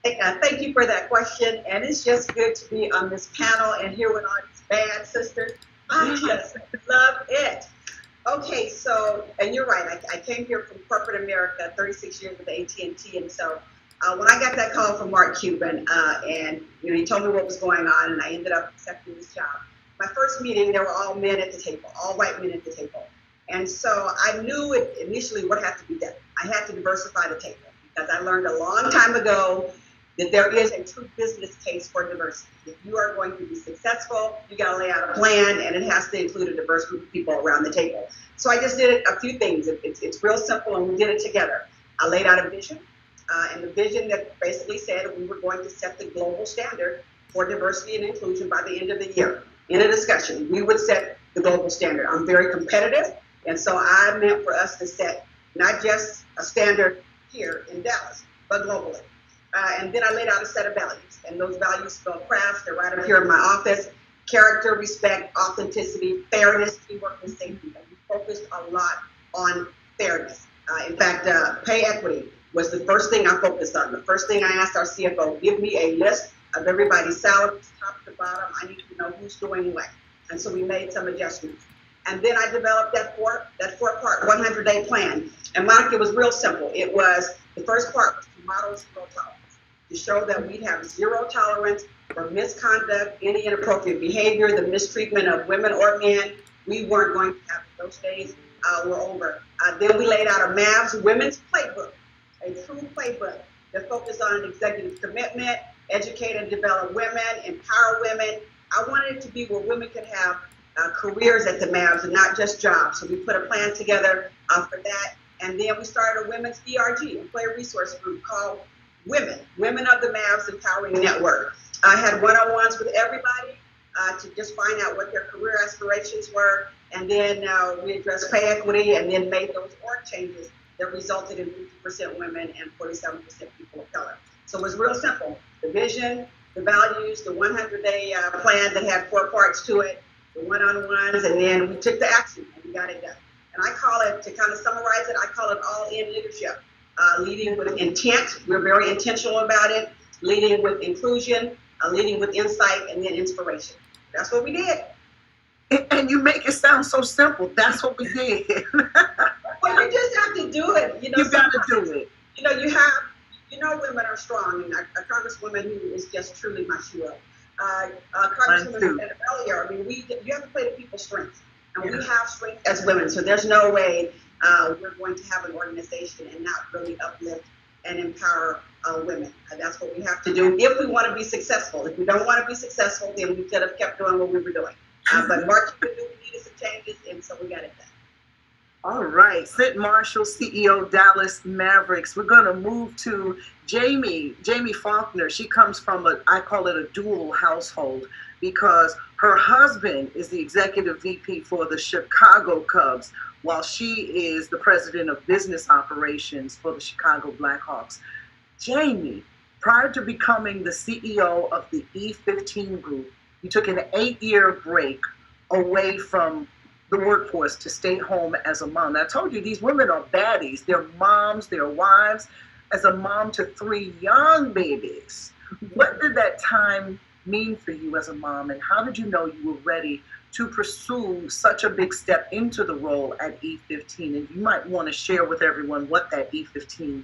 Thank you for that question. And it's just good to be on this panel and hear what all these bad sisters. I just love it. Okay, so, and you're right, I came here from corporate America, 36 years with AT&T, and so when I got that call from Mark Cuban, and he told me what was going on, and I ended up accepting this job. My first meeting, there were all men at the table, all white men at the table, and so I knew initially what had to be done. I had to diversify the table, because I learned a long time ago that there is a true business case for diversity. If you are going to be successful, you got to lay out a plan, and it has to include a diverse group of people around the table. So I just did a few things. It's real simple, and we did it together. I laid out a vision, and the vision that basically said we were going to set the global standard for diversity and inclusion by the end of the year. In a discussion, we would set the global standard. I'm very competitive, and so I meant for us to set not just a standard here in Dallas, but globally. And then I laid out a set of values, and those values spell craft. They're right up here in my office. Character, respect, authenticity, fairness, teamwork, and safety. And we focused a lot on fairness. In fact, pay equity was the first thing I focused on. The first thing I asked our CFO, give me a list of everybody's salaries, top to bottom. I need to know who's doing what. And so we made some adjustments. And then I developed that four-part 100-day plan. And Monica, it was real simple. It was, the first part was to model zero tolerance, to show that we'd have zero tolerance for misconduct, any inappropriate behavior, the mistreatment of women or men. We weren't going to have those days were over. Then we laid out a Mavs women's playbook, a true playbook that focused on an executive commitment, educate and develop women, empower women. I wanted it to be where women could have careers at the Mavs and not just jobs. So we put a plan together for that. And then we started a women's ERG, Employee Resource Group, called Women of the Mavs Empowering Network. I had one-on-ones with everybody to just find out what their career aspirations were. And then we addressed pay equity and then made those org changes that resulted in 50% women and 47% people of color. So it was real simple. The vision, the values, the 100-day plan that had 4 parts to it, the one-on-ones, and then we took the action and we got it done. And I call it, to kind of summarize it, I call it all-in leadership. Leading with intent, we're very intentional about it. Leading with inclusion, leading with insight, and then inspiration. That's what we did. And you make it sound so simple. That's what we did. Well, you just have to do it. You know, you got to do it. You know, women are strong. And a congresswoman who is just truly my hero. Congresswoman said earlier, I mean, you have to play to people's strengths. And we have strength as women. So there's no way we're going to have an organization and not really uplift and empower women. That's what we have to do if we want to be successful. If we don't want to be successful, then we could have kept doing what we were doing. But March, we needed some changes, and so we got it done. All right, Sid Marshall, CEO, Dallas Mavericks. We're going to move to Jamie Faulkner. She comes from I call it a dual household, because her husband is the executive VP for the Chicago Cubs, while she is the president of business operations for the Chicago Blackhawks. Jamie, prior to becoming the CEO of the E15 group, you took an 8-year break away from the workforce to stay home as a mom. Now, I told you, these women are baddies. They're moms, they're wives. As a mom to 3 young babies, what did that time mean for you as a mom, and how did you know you were ready to pursue such a big step into the role at E15? And you might want to share with everyone what that E15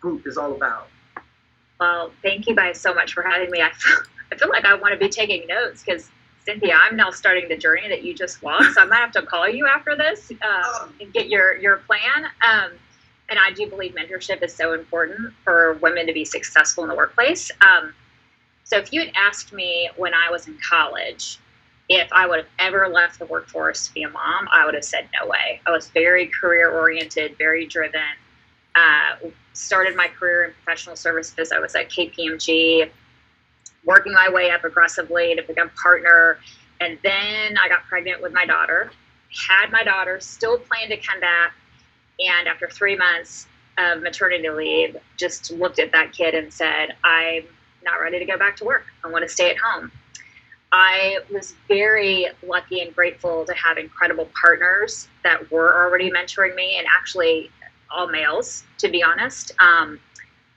group is all about. Well, thank you guys so much for having me. I feel like I want to be taking notes, because Cynthia, I'm now starting the journey that you just walked, so I might have to call you after this and get your plan. And I do believe mentorship is so important for women to be successful in the workplace. So if you had asked me when I was in college if I would have ever left the workforce to be a mom, I would have said no way. I was very career-oriented, very driven. Started my career in professional services. I was at KPMG, working my way up aggressively to become partner. And then I got pregnant with my daughter, had my daughter, still planned to come back. And after 3 months of maternity leave, just looked at that kid and said, I'm not ready to go back to work. I want to stay at home. I was very lucky and grateful to have incredible partners that were already mentoring me, and actually all males, to be honest,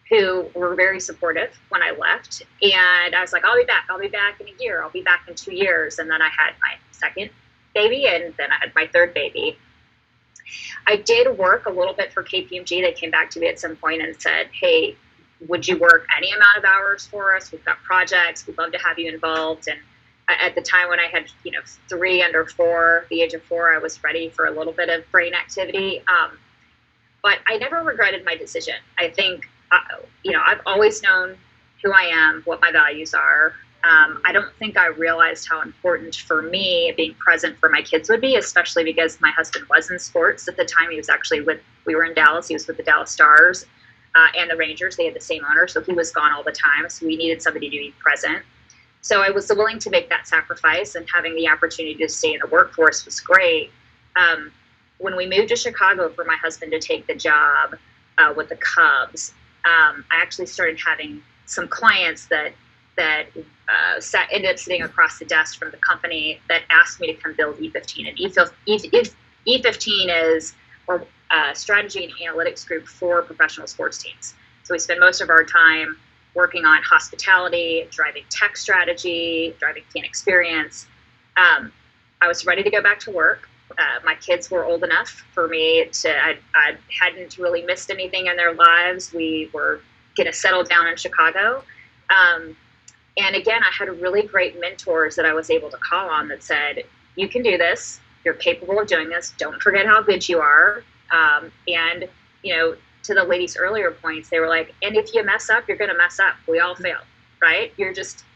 who were very supportive when I left. And I was like, I'll be back in a year. I'll be back in 2 years. And then I had my second baby, and then I had my third baby. I did work a little bit for KPMG. They came back to me at some point and said, hey, would you work any amount of hours for us? We've got projects. We'd love to have you involved. And at the time when I had, 3 under 4, the age of 4, I was ready for a little bit of brain activity. But I never regretted my decision. I think, I've always known who I am, what my values are. I don't think I realized how important for me being present for my kids would be, especially because my husband was in sports at the time. He was actually we were in Dallas. He was with the Dallas Stars and the Rangers. They had the same owner, so he was gone all the time. So we needed somebody to be present. So I was willing to make that sacrifice, and having the opportunity to stay in the workforce was great. When we moved to Chicago for my husband to take the job with the Cubs, I actually started having some clients that ended up sitting across the desk from the company that asked me to come build E15. And E15 is a strategy and analytics group for professional sports teams. So we spend most of our time working on hospitality, driving tech strategy, driving fan experience. I was ready to go back to work. My kids were old enough for me I hadn't really missed anything in their lives. We were going to settle down in Chicago. And again, I had really great mentors that I was able to call on that said, you can do this. You're capable of doing this. Don't forget how good you are. And, to the ladies' earlier points, they were like, and if you mess up, you're going to mess up. We all fail, right?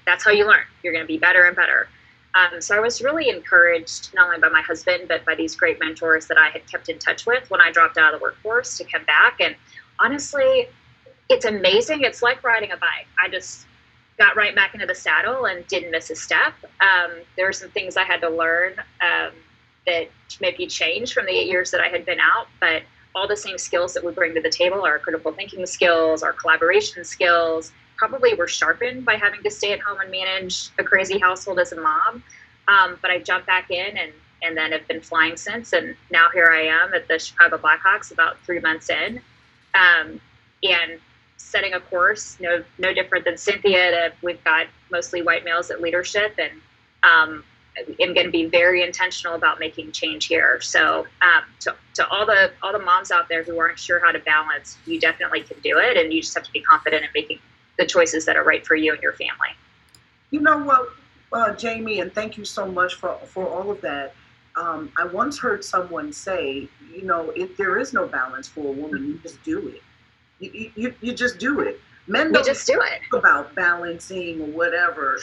That's how you learn. You're going to be better and better. So I was really encouraged, not only by my husband, but by these great mentors that I had kept in touch with when I dropped out of the workforce to come back. And honestly, it's amazing. It's like riding a bike. I just got right back into the saddle and didn't miss a step. There were some things I had to learn that maybe changed from the 8 years that I had been out, but all the same skills that we bring to the table, our critical thinking skills, our collaboration skills, probably were sharpened by having to stay at home and manage a crazy household as a mom. But I jumped back in and then have been flying since. And now here I am at the Chicago Blackhawks about 3 months in, and setting a course, no different than Cynthia. We've got mostly white males at leadership, and I'm going to be very intentional about making change here. So to all the moms out there who aren't sure how to balance, you definitely can do it, and you just have to be confident in making the choices that are right for you and your family. You know what, Jamie, and thank you so much for all of that. I once heard someone say, if there is no balance for a woman, you just do it. You just do it. Men don't just do it. think about balancing or whatever.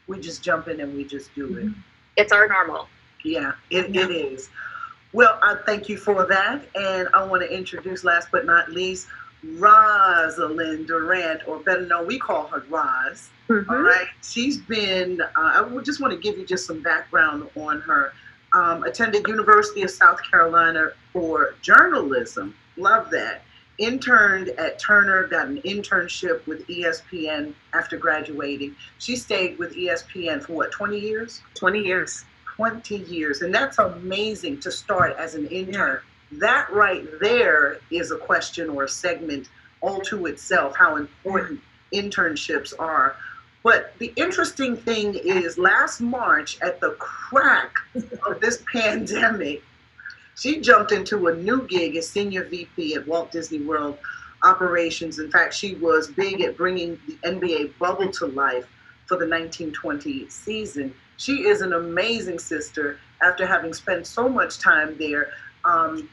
We just jump in and we just do it. It's our normal. Yeah, it is. Well, I thank you for that. And I want to introduce, last but not least, Rosalind Durant, or better known, we call her Roz. All right. She's been, I just want to give you just some background on her. Attended University of South Carolina for journalism. Love that. Interned at Turner, got an internship with ESPN after graduating. She stayed with ESPN for what, 20 years? 20 years. 20 years. And that's amazing to start as an intern. That right there is a question or a segment all to itself, how important internships are. But the interesting thing is, last March, at the crack of this pandemic, she jumped into a new gig as Senior VP at Walt Disney World Operations. In fact, she was big at bringing the NBA bubble to life for the 1920 season. She is an amazing sister after having spent so much time there. And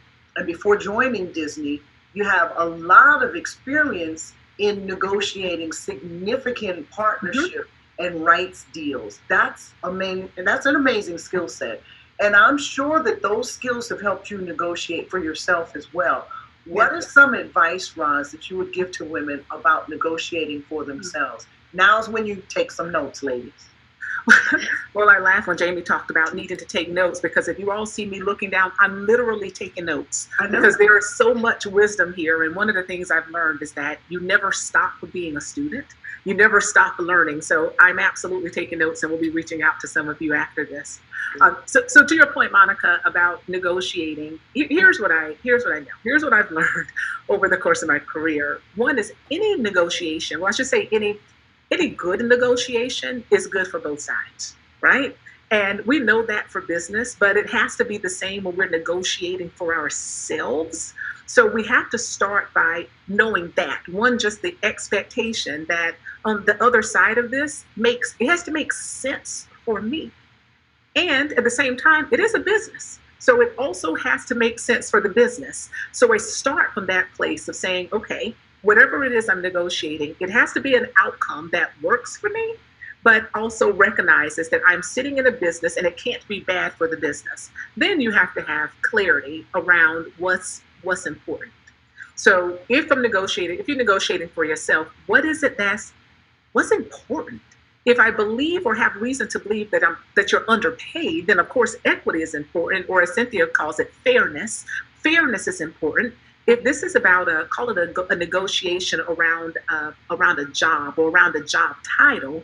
before joining Disney, you have a lot of experience in negotiating significant partnership and rights deals. That's an amazing skill set. And I'm sure that those skills have helped you negotiate for yourself as well. What is some advice, Roz, that you would give to women about negotiating for themselves? Now's when you take some notes, ladies. Well, I laugh when Jamie talked about needing to take notes, because if you all see me looking down, I'm literally taking notes, because there is so much wisdom here. And one of the things I've learned is that you never stop being a student. You never stop learning. So I'm absolutely taking notes, and we'll be reaching out to some of you after this. So to your point, Monica, about negotiating, here's what I know. Here's what I've learned over the course of my career. One is, any negotiation, well, I should say any good negotiation is good for both sides, right? And we know that for business, but it has to be the same when we're negotiating for ourselves. So we have to start by knowing that. One, just the expectation that on the other side of this it has to make sense for me. And at the same time, it is a business. So it also has to make sense for the business. So I start from that place of saying, okay, whatever it is I'm negotiating, it has to be an outcome that works for me, but also recognizes that I'm sitting in a business and it can't be bad for the business. Then you have to have clarity around what's important. So if you're negotiating for yourself, what's important? If I believe or have reason to believe that you're underpaid, then of course equity is important, or as Cynthia calls it, fairness. Fairness is important. If this is about a negotiation around a job or around a job title,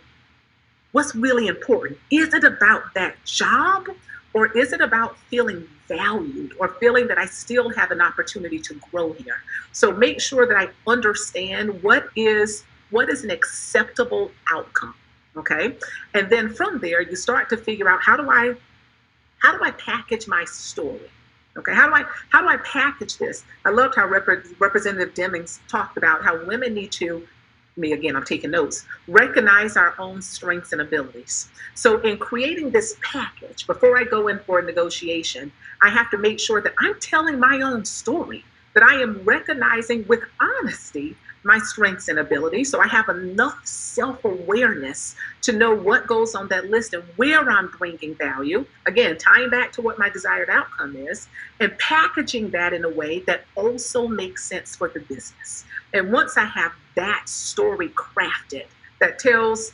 what's really important? Is it about that job, or is it about feeling valued or feeling that I still have an opportunity to grow here? So make sure that I understand what is an acceptable outcome, okay? And then from there, you start to figure out, how do I package my story? Okay, how do I package this? I loved how Representative Demings talked about how women need to, I'm taking notes, recognize our own strengths and abilities. So in creating this package, before I go in for a negotiation, I have to make sure that I'm telling my own story, that I am recognizing with honesty my strengths and abilities. So I have enough self-awareness to know what goes on that list and where I'm bringing value. Again, tying back to what my desired outcome is and packaging that in a way that also makes sense for the business. And once I have that story crafted that tells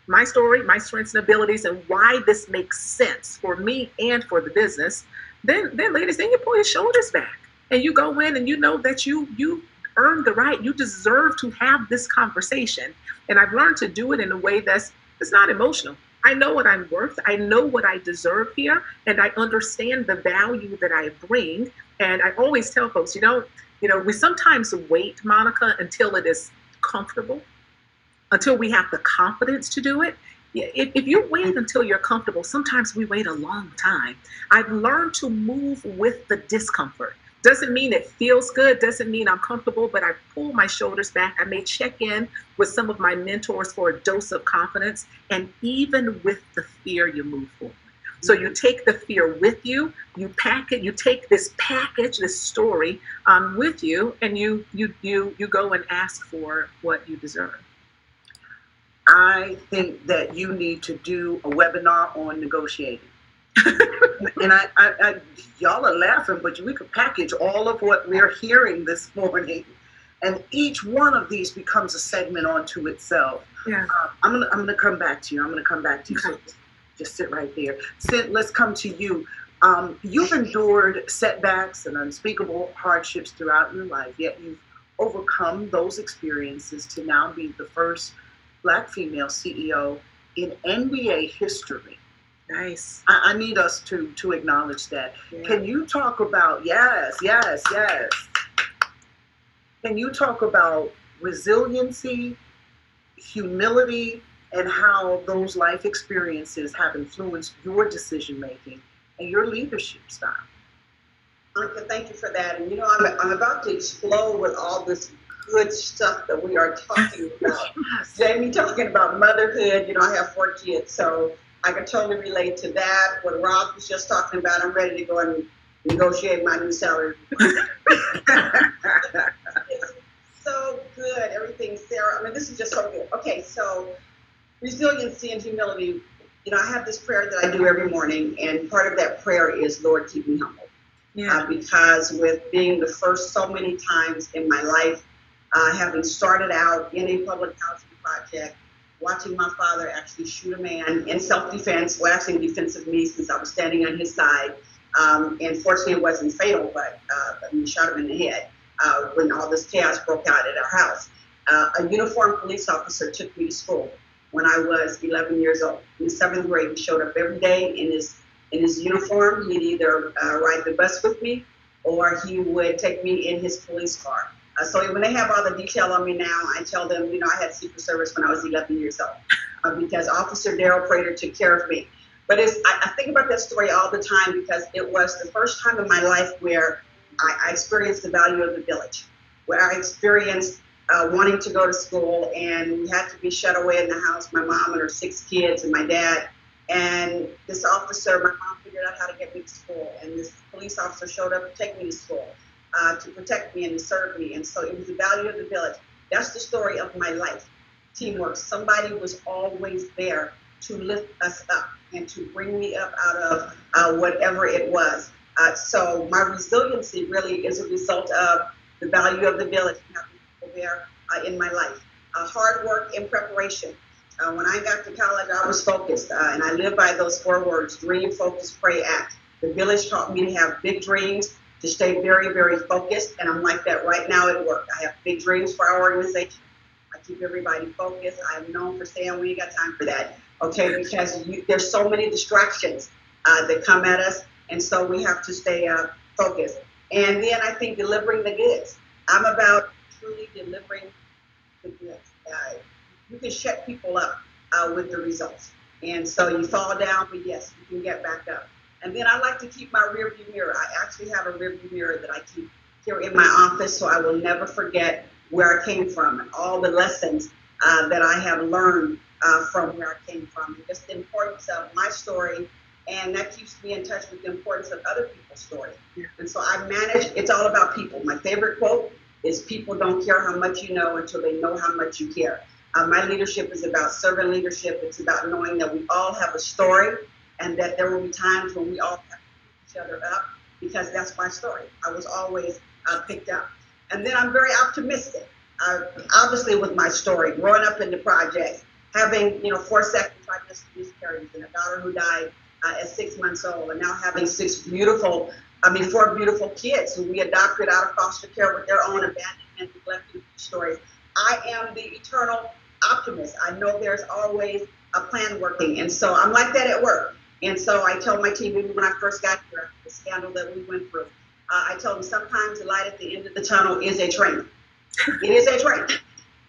my story, my strengths and abilities, and why this makes sense for me and for the business, then ladies, then you pull your shoulders back and you go in and you know that you earned the right, you deserve to have this conversation. And I've learned to do it in a way that's not emotional. I know what I'm worth, I know what I deserve here, and I understand the value that I bring. And I always tell folks, we sometimes wait, Monica, until it is comfortable, until we have the confidence to do it. If you wait until you're comfortable, sometimes we wait a long time. I've learned to move with the discomfort. Doesn't mean it feels good, doesn't mean I'm comfortable, but I pull my shoulders back. I may check in with some of my mentors for a dose of confidence, and even with the fear, you move forward. So you take the fear with you, you pack it, you take this package, this story with you, and you go and ask for what you deserve. I think that you need to do a webinar on negotiating. And I y'all are laughing, but we could package all of what we're hearing this morning, and each one of these becomes a segment onto itself. Yeah. I'm gonna come back to you. Okay. So just sit right there. Let's come to you. You've endured setbacks and unspeakable hardships throughout your life, yet you've overcome those experiences to now be the first Black female CEO in NBA history. Nice. I need us to acknowledge that. Yeah. Can you talk about, yes. Can you talk about resiliency, humility, and how those life experiences have influenced your decision-making and your leadership style? Monica, thank you for that. And I'm about to explode with all this good stuff that we are talking about. Jamie talking about motherhood. I have 4 kids, so I can totally relate to that. What Rob was just talking about, I'm ready to go and negotiate my new salary. It's so good, everything, Sarah. This is just so good. Okay, so resiliency and humility. I have this prayer that I do every morning, and part of that prayer is, Lord, keep me humble. Yeah. Because with being the first so many times in my life, having started out in a public housing project, watching my father actually shoot a man in self-defense, well, actually in defense of me since I was standing on his side. And fortunately, it wasn't fatal, but he shot him in the head when all this chaos broke out at our house. A uniformed police officer took me to school when I was 11 years old. In the 7th grade, he showed up every day in his uniform. He'd either ride the bus with me or he would take me in his police car. So when they have all the detail on me now, I tell them, I had Secret Service when I was 11 years old because Officer Darrell Prater took care of me. But I think about that story all the time because it was the first time in my life where I experienced the value of the village, where I experienced wanting to go to school, and we had to be shut away in the house, my mom and her 6 kids and my dad. And this officer, my mom figured out how to get me to school, and this police officer showed up to take me to school. To protect me and to serve me. And so it was the value of the village. That's the story of my life. Teamwork. Somebody was always there to lift us up and to bring me up out of whatever it was. So my resiliency really is a result of the value of the village and having people there in my life. Hard work and preparation. When I got to college, I was focused. And I live by those 4 words: dream, focus, pray, act. The village taught me to have big dreams, to stay very, very focused, and I'm like that right now at work. I have big dreams for our organization. I keep everybody focused. I'm known for saying we ain't got time for that, okay? Because there's so many distractions that come at us, and so we have to stay focused. And then I think delivering the goods. I'm about truly delivering the goods. You can shut people up with the results, and so you fall down, but yes, you can get back up. And then I like to keep my rearview mirror. I actually have a rearview mirror that I keep here in my office, so I will never forget where I came from and all the lessons that I have learned from where I came from, and just the importance of my story, and that keeps me in touch with the importance of other people's stories. Yeah. And so I manage, it's all about people. My favorite quote is people don't care how much you know until they know how much you care. My leadership is about servant leadership. It's about knowing that we all have a story and that there will be times when we all have to pick each other up, because that's my story. I was always picked up. And then I'm very optimistic. Obviously with my story, growing up in the projects, having 4 second trimester miscarriages and a daughter who died at 6 months old, and now having 4 beautiful kids who we adopted out of foster care with their own abandonment, neglected stories. I am the eternal optimist. I know there's always a plan working, and so I'm like that at work. And so I tell my team, even when I first got here, the scandal that we went through, I told them sometimes the light at the end of the tunnel is a train. It is a train.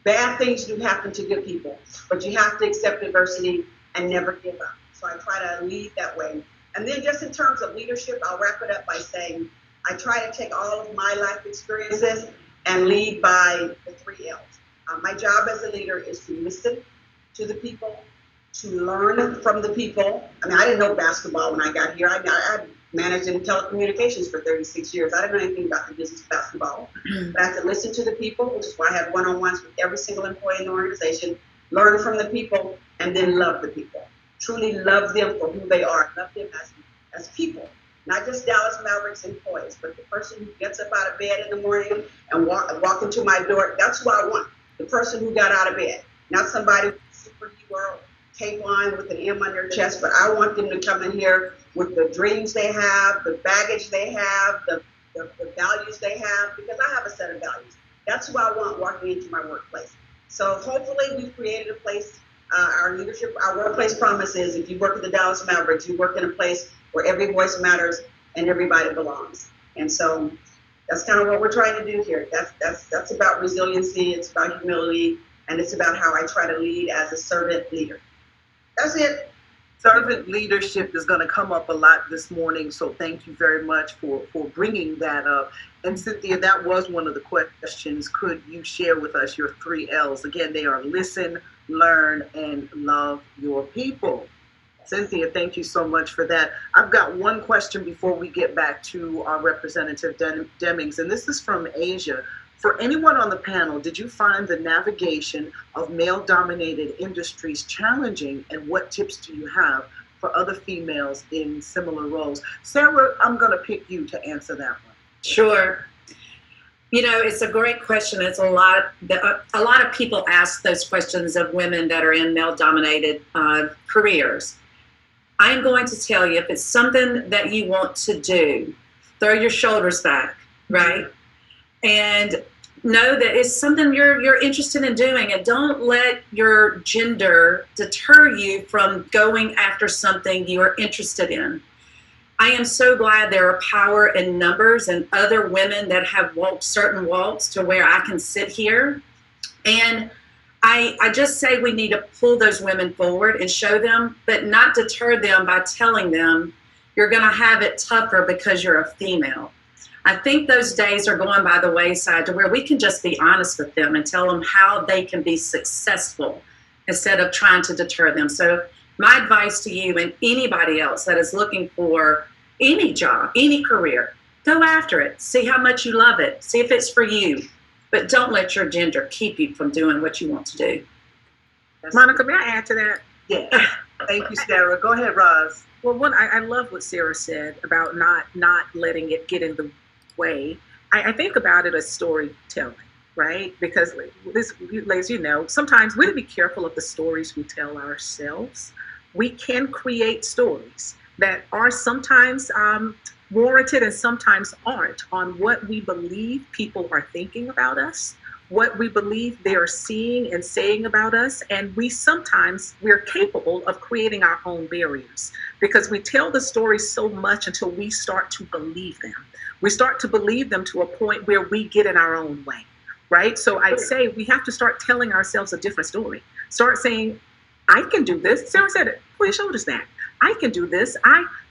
Bad things do happen to good people, but you have to accept adversity and never give up. So I try to lead that way. And then just in terms of leadership, I'll wrap it up by saying I try to take all of my life experiences and lead by the 3 L's. My job as a leader is to listen to the people, to learn from the people. I mean, I didn't know basketball when I got here. I managed in telecommunications for 36 years. I didn't know anything about the business of basketball. But I have to listen to the people, which is why I have one-on-ones with every single employee in the organization, learn from the people, and then love the people. Truly love them for who they are. Love them as people. Not just Dallas Mavericks employees, but the person who gets up out of bed in the morning and walk into my door. That's who I want. The person who got out of bed. Not somebody with a superhero tape on with an M on their chest, but I want them to come in here with the dreams they have, the baggage they have, the values they have, because I have a set of values. That's who I want walking into my workplace. So hopefully we've created a place, our workplace promise is if you work at the Dallas Mavericks, you work in a place where every voice matters and everybody belongs. And so that's kind of what we're trying to do here. That's about resiliency, it's about humility, and it's about how I try to lead as a servant leader. That's it. Servant leadership is going to come up a lot this morning, so thank you very much for bringing that up. And Cynthia, that was one of the questions. Could you share with us your 3 L's? Again, they are listen, learn, and love your people. Cynthia, thank you so much for that. I've got one question before we get back to our Representative Demings, and this is from Asia. For anyone on the panel, did you find the navigation of male-dominated industries challenging, and what tips do you have for other females in similar roles? Sarah, I'm going to pick you to answer that one. Sure. It's a great question. It's a lot of people ask those questions of women that are in male-dominated careers. I'm going to tell you, if it's something that you want to do, throw your shoulders back, right? And know that it's something you're interested in doing, and don't let your gender deter you from going after something you're interested in. I am so glad there are power in numbers and other women that have walked certain walks to where I can sit here. And I just say we need to pull those women forward and show them, but not deter them by telling them you're going to have it tougher because you're a female. I think those days are going by the wayside to where we can just be honest with them and tell them how they can be successful instead of trying to deter them. So my advice to you and anybody else that is looking for any job, any career, go after it. See how much you love it. See if it's for you. But don't let your gender keep you from doing what you want to do. Monica, may I add to that? Yeah. Thank you, Sarah. Go ahead, Roz. Well, I love what Sarah said about not letting it get in the way. I think about it as storytelling, right? Because ladies, sometimes we need to be careful of the stories we tell ourselves. We can create stories that are sometimes warranted and sometimes aren't, on what we believe people are thinking about us, what we believe they're seeing and saying about us. And we're capable of creating our own barriers because we tell the stories so much until we start to believe them. We start to believe them to a point where we get in our own way, right? So I'd say we have to start telling ourselves a different story. Start saying, I can do this. Sarah said it, pull your shoulders back. I can do this.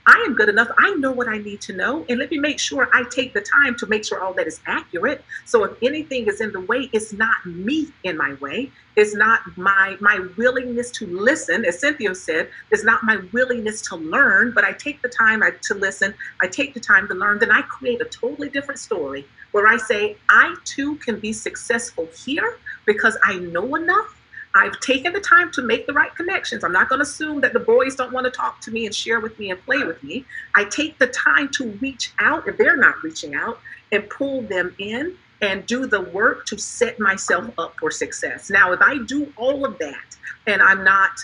I am good enough. I know what I need to know. And let me make sure I take the time to make sure all that is accurate. So if anything is in the way, it's not me in my way. It's not my willingness to listen. As Cynthia said, it's not my willingness to learn, but I take the time to listen. I take the time to learn. Then I create a totally different story where I say, I too can be successful here because I know enough. I've taken the time to make the right connections. I'm not going to assume that the boys don't want to talk to me and share with me and play with me. I take the time to reach out if they're not reaching out and pull them in and do the work to set myself up for success. Now, if I do all of that and I'm not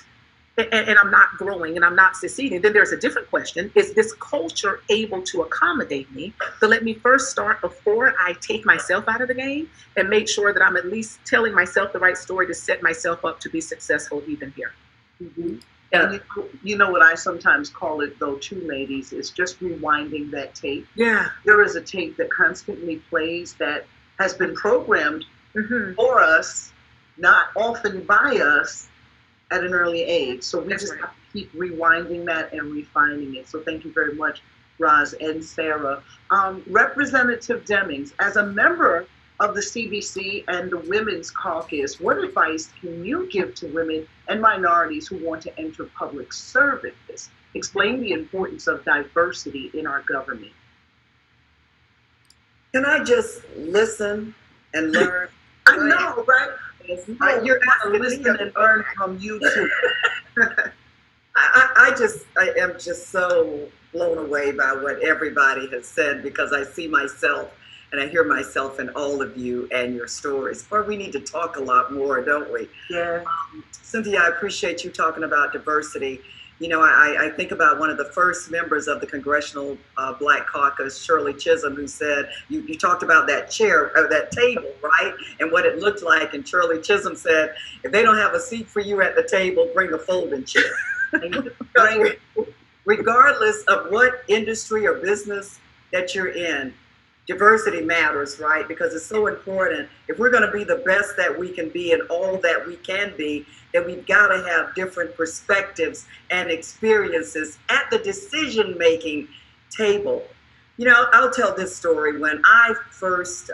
growing and I'm not succeeding, then there's a different question. Is this culture able to accommodate me? So let me first start before I take myself out of the game and make sure that I'm at least telling myself the right story to set myself up to be successful even here. Mm-hmm. Yeah. You know what I sometimes call it, though, too, ladies, is just rewinding that tape. Yeah. There is a tape that constantly plays that has been programmed for us, not often by us, at an early age. So we just have to keep rewinding that and refining it. So thank you very much, Roz and Sarah. Representative Demings, as a member of the CBC and the Women's Caucus, what advice can you give to women and minorities who want to enter public service? Explain the importance of diversity in our government. Can I just listen and learn? I know, right? You're going to listen and learn from you too. I am just so blown away by what everybody has said, because I see myself and I hear myself in all of you and your stories. But we need to talk a lot more, don't we? Yeah. Cynthia, I appreciate you talking about diversity. You know, I think about one of the first members of the Congressional Black Caucus, Shirley Chisholm, who said, you talked about that chair, that table, right? And what it looked like. And Shirley Chisholm said, if they don't have a seat for you at the table, bring a folding chair. Regardless of what industry or business that you're in, diversity matters, right? Because it's so important. If we're going to be the best that we can be and all that we can be, then we've got to have different perspectives and experiences at the decision-making table. You know, I'll tell this story. When I first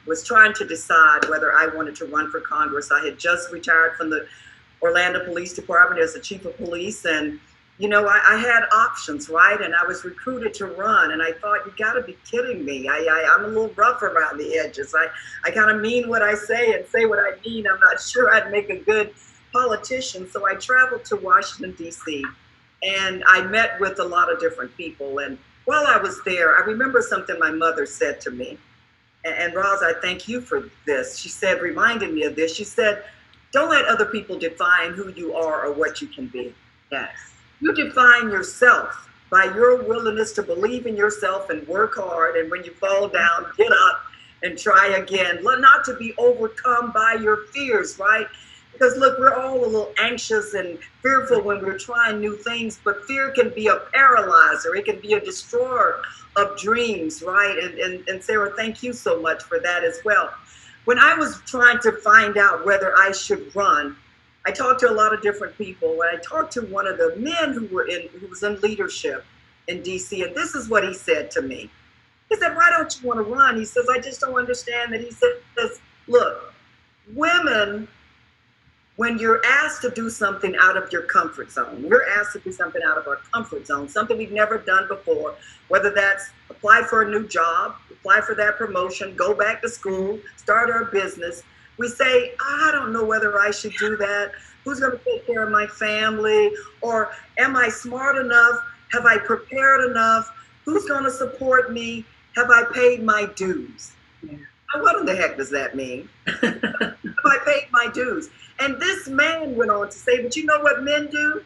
was trying to decide whether I wanted to run for Congress, I had just retired from the Orlando Police Department as the chief of police, and you know, I had options, right? And I was recruited to run, and I thought, you got to be kidding me. I'm a little rough around the edges. I kind of mean what I say and say what I mean. I'm not sure I'd make a good politician. So I traveled to Washington, D.C., and I met with a lot of different people. And while I was there, I remember something my mother said to me. And Roz, I thank you for this. She said, reminded me of this. She said, don't let other people define who you are or what you can be. Yes. You define yourself by your willingness to believe in yourself and work hard. And when you fall down, get up and try again. Not to be overcome by your fears, right? Because look, we're all a little anxious and fearful when we're trying new things, but fear can be a paralyzer. It can be a destroyer of dreams, right? And Sarah, thank you so much for that as well. When I was trying to find out whether I should run, I talked to a lot of different people. When I talked to one of the men who was in leadership in DC, and this is what he said to me. He said, why don't you want to run? He says, I just don't understand that. He says, look, women, when you're asked to do something out of your comfort zone, we're asked to do something out of our comfort zone, something we've never done before, whether that's apply for a new job, apply for that promotion, go back to school, start our business. We say, I don't know whether I should do that. Who's going to take care of my family? Or am I smart enough? Have I prepared enough? Who's going to support me? Have I paid my dues? Yeah. Now, what in the heck does that mean? Have I paid my dues? And this man went on to say, but you know what men do?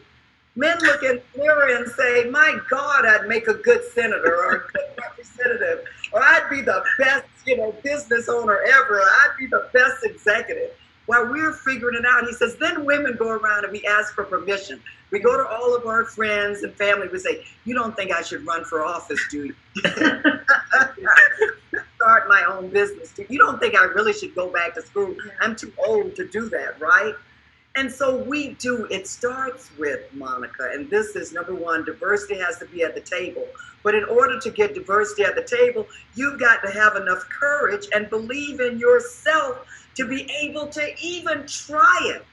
Men look in the mirror and say, my God, I'd make a good senator or a good representative, or I'd be the best, business owner ever. I'd be the best executive. While we're figuring it out, he says, then women go around and we ask for permission. We go to all of our friends and family. We say, you don't think I should run for office, do you? Start my own business. You don't think I really should go back to school? I'm too old to do that, right? And so it starts with, Monica, and this is number one, diversity has to be at the table. But in order to get diversity at the table, you've got to have enough courage and believe in yourself to be able to even try it.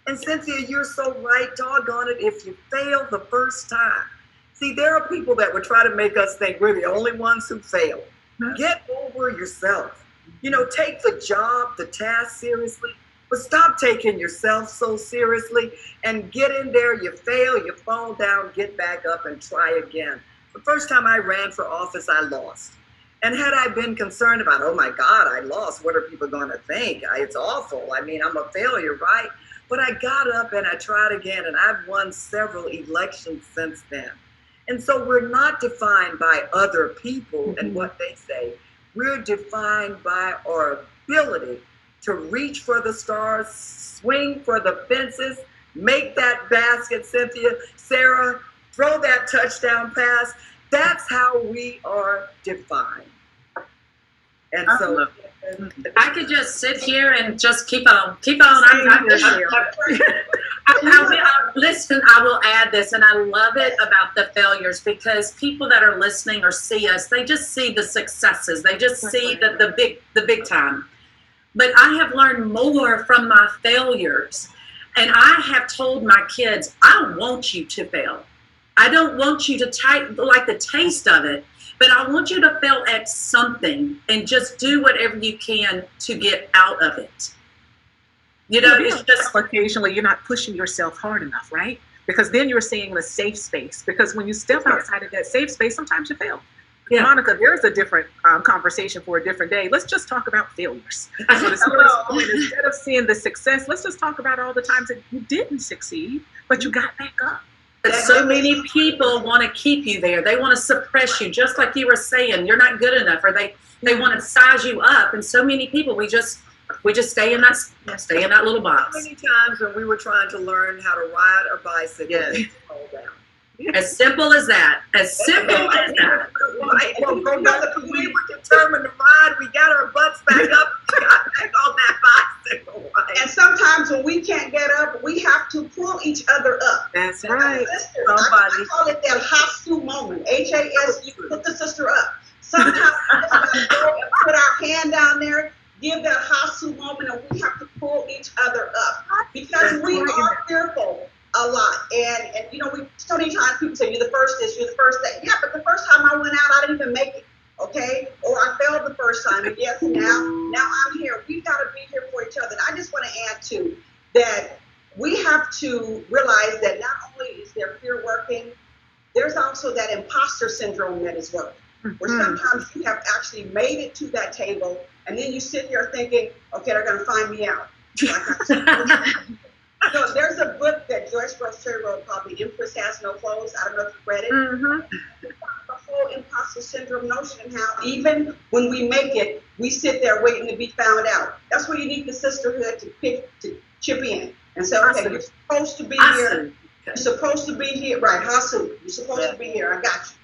And Cynthia, you're so right, doggone it, if you fail the first time. See, there are people that would try to make us think we're the only ones who fail. Get over yourself. Take the job, the task seriously. But stop taking yourself so seriously and get in there. You fail, you fall down, get back up and try again. The first time I ran for office, I lost. And had I been concerned about, oh my God, I lost, what are people going to think? It's awful. I mean, I'm a failure, right? But I got up and I tried again, and I've won several elections since then. And so we're not defined by other people and what they say. We're defined by our ability to reach for the stars, swing for the fences, make that basket, Cynthia, Sarah, throw that touchdown pass. That's how we are defined. And so I could just sit here and just keep on. I'm just here. Listen, I will add this, and I love it about the failures, because people that are listening or see us, they just see the successes. They just see the big time. But I have learned more from my failures. And I have told my kids, I want you to fail. I don't want you to like the taste of it, but I want you to fail at something and just do whatever you can to get out of it. It's just occasionally you're not pushing yourself hard enough, right? Because then you're seeing the safe space. Because when you step outside of that safe space, sometimes you fail. Yeah. Monica, there's a different conversation for a different day. Let's just talk about failures. So instead of seeing the success, let's just talk about all the times that you didn't succeed, but you got back up. But so many people want to keep you there. They want to suppress you, just like you were saying. You're not good enough, or they want to size you up. And so many people, we just stay in that little box. How many times when we were trying to learn how to ride a bicycle, we fall down? As simple as that. As simple as that. Right. Well, we were determined to ride. We got our butts back up. We got back on that bicycle. Right? And sometimes when we can't get up, we have to pull each other up. That's right. I call it that HASU moment. HASU, put the sister up. Sometimes we just gotta go and put our hand down there, give that HASU moment, and we have to pull each other up. Because we are fearful a lot. And we so many times people say, you're the first this, you're the first that. Yeah, but the first time I went out, I didn't even make it. Okay? Or I failed the first time. And yes, now I'm here. We've got to be here for each other. And I just want to add too that we have to realize that not only is there fear working, there's also that imposter syndrome that is working. Where sometimes you have actually made it to that table, and then you sit here thinking, okay, they're going to find me out. So there's a book that Joyce Brochet wrote called The Empress Has No Clothes. I don't know if you've read it. The whole imposter syndrome notion, and how even when we make it, we sit there waiting to be found out. That's where you need the sisterhood to chip in and say, okay, you're supposed to be here. You're supposed to be here. Right, Hasu, you're supposed to be here. I got you.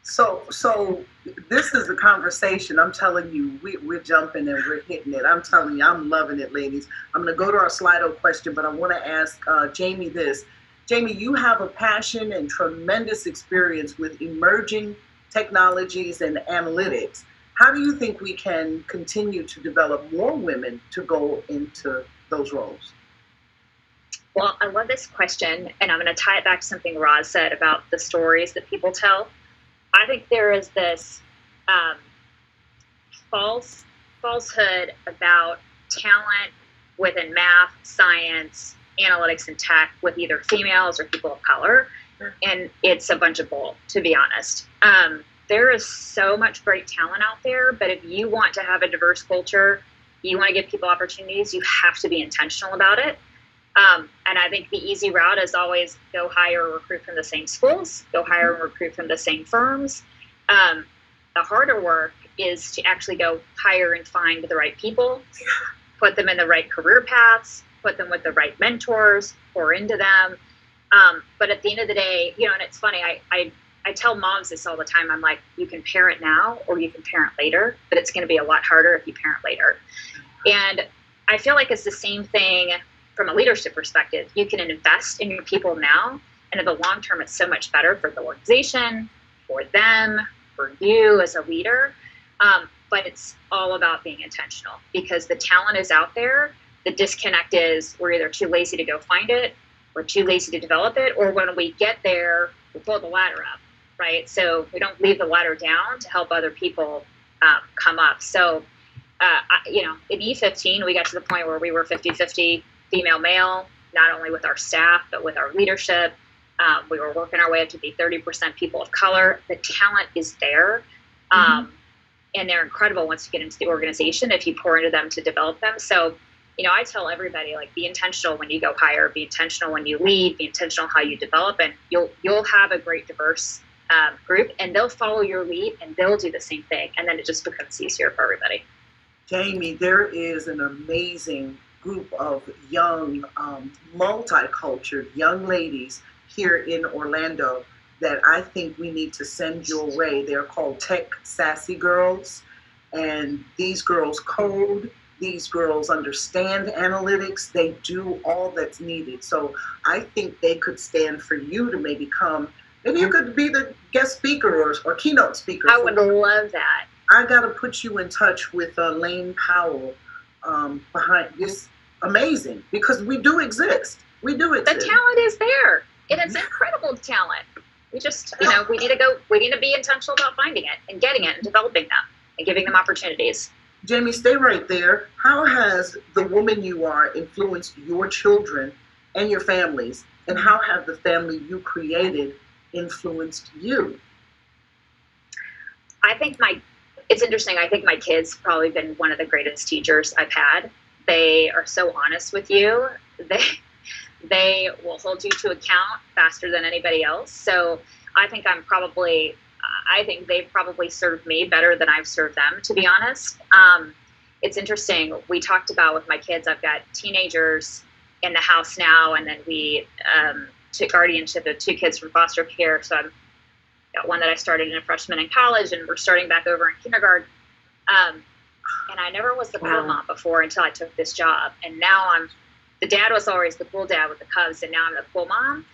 So this is a conversation. I'm telling you, we're jumping and we're hitting it. I'm telling you, I'm loving it, ladies. I'm going to go to our Slido question, but I want to ask Jamie this. Jamie, you have a passion and tremendous experience with emerging technologies and analytics. How do you think we can continue to develop more women to go into those roles? Well, I love this question, and I'm going to tie it back to something Roz said about the stories that people tell. I think there is this falsehood about talent within math, science, analytics, and tech with either females or people of color, and it's a bunch of bull, to be honest. There is so much great talent out there, but if you want to have a diverse culture, you want to give people opportunities, you have to be intentional about it. And I think the easy route is always go hire or recruit from the same schools, go hire and recruit from the same firms. The harder work is to actually go hire and find the right people, put them in the right career paths, put them with the right mentors, pour into them. But at the end of the day, and it's funny, I tell moms this all the time. I'm like, you can parent now or you can parent later, but it's going to be a lot harder if you parent later. And I feel like it's the same thing from a leadership perspective, you can invest in your people now, and in the long term, it's so much better for the organization, for them, for you as a leader. But it's all about being intentional, because the talent is out there. The disconnect is we're either too lazy to go find it, we're too lazy to develop it, or when we get there, we pull the ladder up, right? So we don't leave the ladder down to help other people come up. So, in E15, we got to the point where we were 50-50 female male, not only with our staff, but with our leadership. We were working our way up to be 30% people of color. The talent is there. And they're incredible once you get into the organization, if you pour into them to develop them. So, I tell everybody, like, be intentional when you go hire, be intentional when you lead, be intentional how you develop, and you'll have a great diverse group, and they'll follow your lead and they'll do the same thing. And then it just becomes easier for everybody. Jamie, there is an amazing group of young, multicultural young ladies here in Orlando that I think we need to send your way. They're called Tech Sassy Girls, and these girls code, these girls understand analytics, they do all that's needed. So I think they could stand for you to maybe you could be the guest speaker or keynote speaker. I would love that. I got to put you in touch with Lane Powell behind this. Amazing, because we do exist. We do exist. The talent is there. It is incredible talent. We just, we need to be intentional about finding it and getting it and developing them and giving them opportunities. Jamie, stay right there. How has the woman you are influenced your children and your families? And how have the family you created influenced you? I think it's interesting. I think my kids probably been one of the greatest teachers I've had. They are so honest with you. They will hold you to account faster than anybody else. So I think they've probably served me better than I've served them, to be honest. It's interesting. We talked about with my kids, I've got teenagers in the house now, and then we took guardianship of 2 kids from foster care. So I've got one that I started in a freshman in college, and we're starting back over in kindergarten. And I never was the cool mom before until I took this job. And now the dad was always the cool dad with the Cubs, and now I'm the cool mom.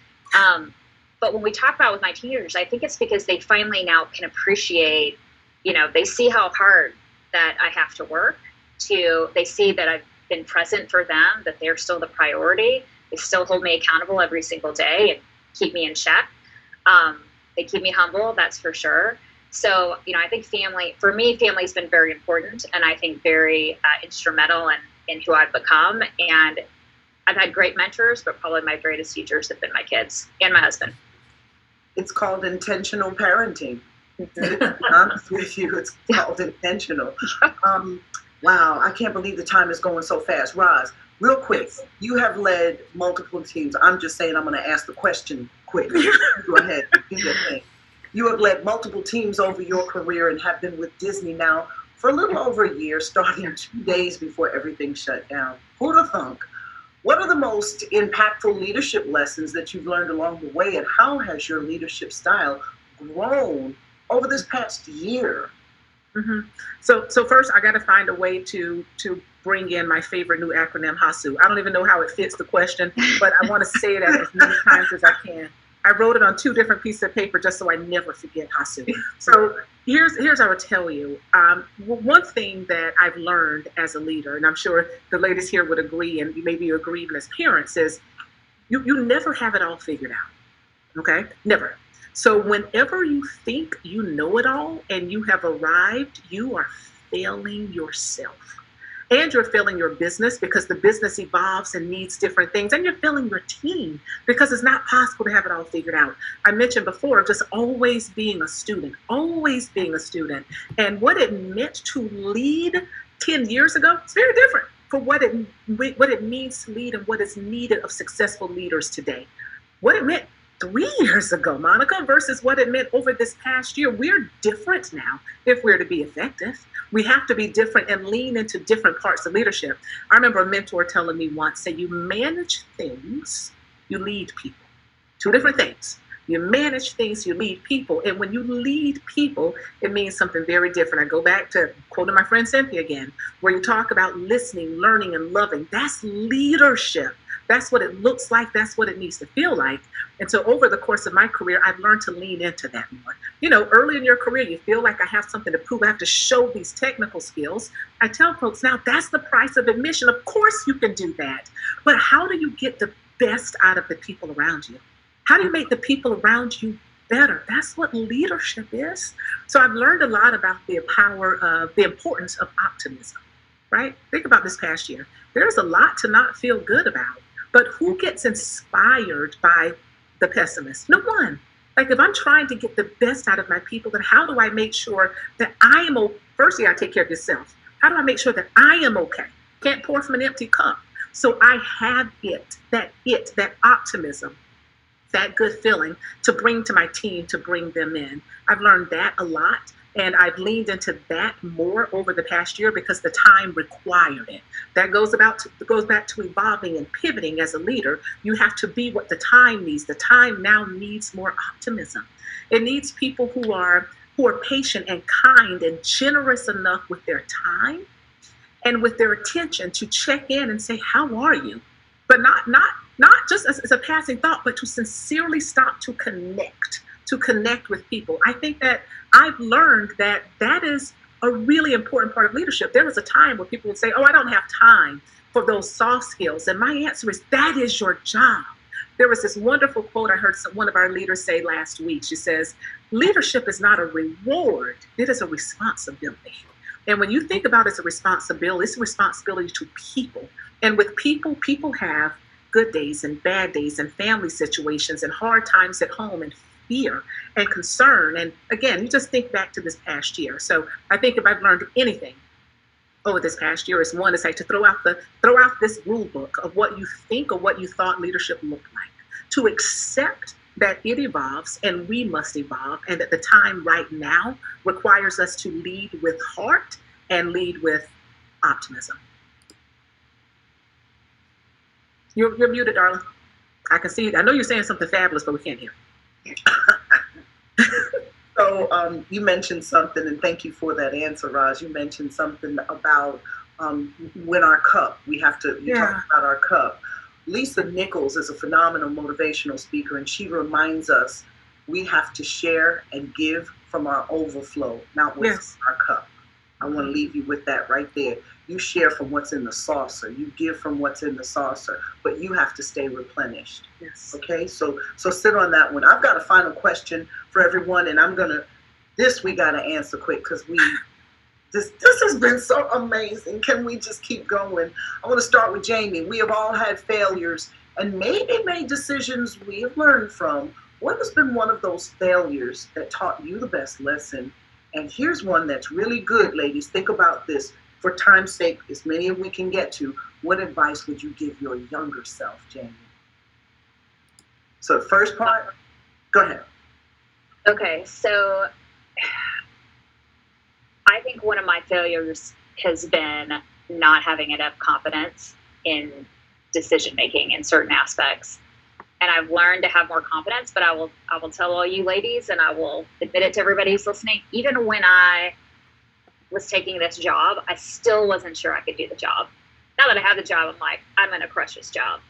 But when we talk about with my teenagers, I think it's because they finally now can appreciate, they see how hard that I have to work. They see that I've been present for them, that they're still the priority. They still hold me accountable every single day and keep me in check. They keep me humble, that's for sure. So, I think for me, family's been very important, and I think very instrumental in who I've become. And I've had great mentors, but probably my greatest teachers have been my kids and my husband. It's called intentional parenting. Honest with you, it's called intentional. Wow, I can't believe the time is going so fast. Roz, real quick, you have led multiple teams. I'm just saying I'm going to ask the question quick. Go ahead, do your thing. You have led multiple teams over your career and have been with Disney now for a little over a year, starting 2 days before everything shut down. Who'd have thunk? What are the most impactful leadership lessons that you've learned along the way, and how has your leadership style grown over this past year? So first, I got to find a way to bring in my favorite new acronym, HASU. I don't even know how it fits the question, but I want to say it as many times as I can. I wrote it on 2 different pieces of paper just so I never forget HASU. So here's I would tell you. One thing that I've learned as a leader, and I'm sure the ladies here would agree, and maybe you agree even as parents, is you never have it all figured out. Okay? Never. So whenever you think you know it all and you have arrived, you are failing yourself. And you're failing your business, because the business evolves and needs different things. And you're failing your team, because it's not possible to have it all figured out. I mentioned before, just always being a student. And what it meant to lead 10 years ago, it's very different for what it means to lead and what is needed of successful leaders today. What it meant 3 years ago, Monica, versus what it meant over this past year. We're different now if we're to be effective. We have to be different and lean into different parts of leadership. I remember a mentor telling me once, say, you manage things, you lead people. 2 different things. You manage things, you lead people. And when you lead people, it means something very different. I go back to quoting my friend Cynthia again, where you talk about listening, learning, and loving. That's leadership. That's what it looks like. That's what it needs to feel like. And so over the course of my career, I've learned to lean into that more. You know, early in your career, you feel like I have something to prove. I have to show these technical skills. I tell folks now, that's the price of admission. Of course you can do that. But how do you get the best out of the people around you? How do you make the people around you better? That's what leadership is. So I've learned a lot about the importance of optimism, right? Think about this past year. There's a lot to not feel good about, but who gets inspired by the pessimist? No one. Like if I'm trying to get the best out of my people, then how do I make sure that I am okay? First, you gotta take care of yourself. How do I make sure that I am okay? Can't pour from an empty cup. So I have that optimism, that good feeling to bring to my team, to bring them in. I've learned that a lot, and I've leaned into that more over the past year because the time required it. That goes back to evolving and pivoting as a leader. You have to be what the time needs. The time now needs more optimism. It needs people who are patient and kind and generous enough with their time and with their attention to check in and say, how are you? But not just as a passing thought, but to sincerely stop to connect with people. I think that I've learned that is a really important part of leadership. There was a time where people would say, oh, I don't have time for those soft skills. And my answer is, that is your job. There was this wonderful quote I heard one of our leaders say last week. She says, leadership is not a reward, it is a responsibility. And when you think about it as a responsibility, it's a responsibility to people. And with people have good days and bad days and family situations and hard times at home and fear and concern. And again, you just think back to this past year. So I think if I've learned anything over this past year, is one, is like to throw out this rule book of what you think or what you thought leadership looked like, to accept that it evolves and we must evolve, and that the time right now requires us to lead with heart and lead with optimism. You're muted, darling. I can see. I know you're saying something fabulous, but we can't hear. So you mentioned something, and thank you for that answer, Raj. You mentioned something about when our cup, you talked about our cup. Lisa Nichols is a phenomenal motivational speaker, and she reminds us we have to share and give from our overflow, not what's in our cup. I want to leave you with that right there. You share from what's in the saucer. You give from what's in the saucer, but you have to stay replenished. Yes. Okay, so sit on that one. I've got a final question for everyone, and we got to answer quick because this has been so amazing. Can we just keep going? I want to start with Jamie. We have all had failures and maybe made decisions we have learned from. What has been one of those failures that taught you the best lesson? And here's one that's really good, ladies. Think about this. For time's sake, as many as we can get to, what advice would you give your younger self, Jamie? So the first part, go ahead. Okay, so I think one of my failures has been not having enough confidence in decision making in certain aspects. And I've learned to have more confidence, but I will tell all you ladies, and I will admit it to everybody who's listening, even when I was taking this job, I still wasn't sure I could do the job. Now that I have the job, I'm like, I'm going to crush this job.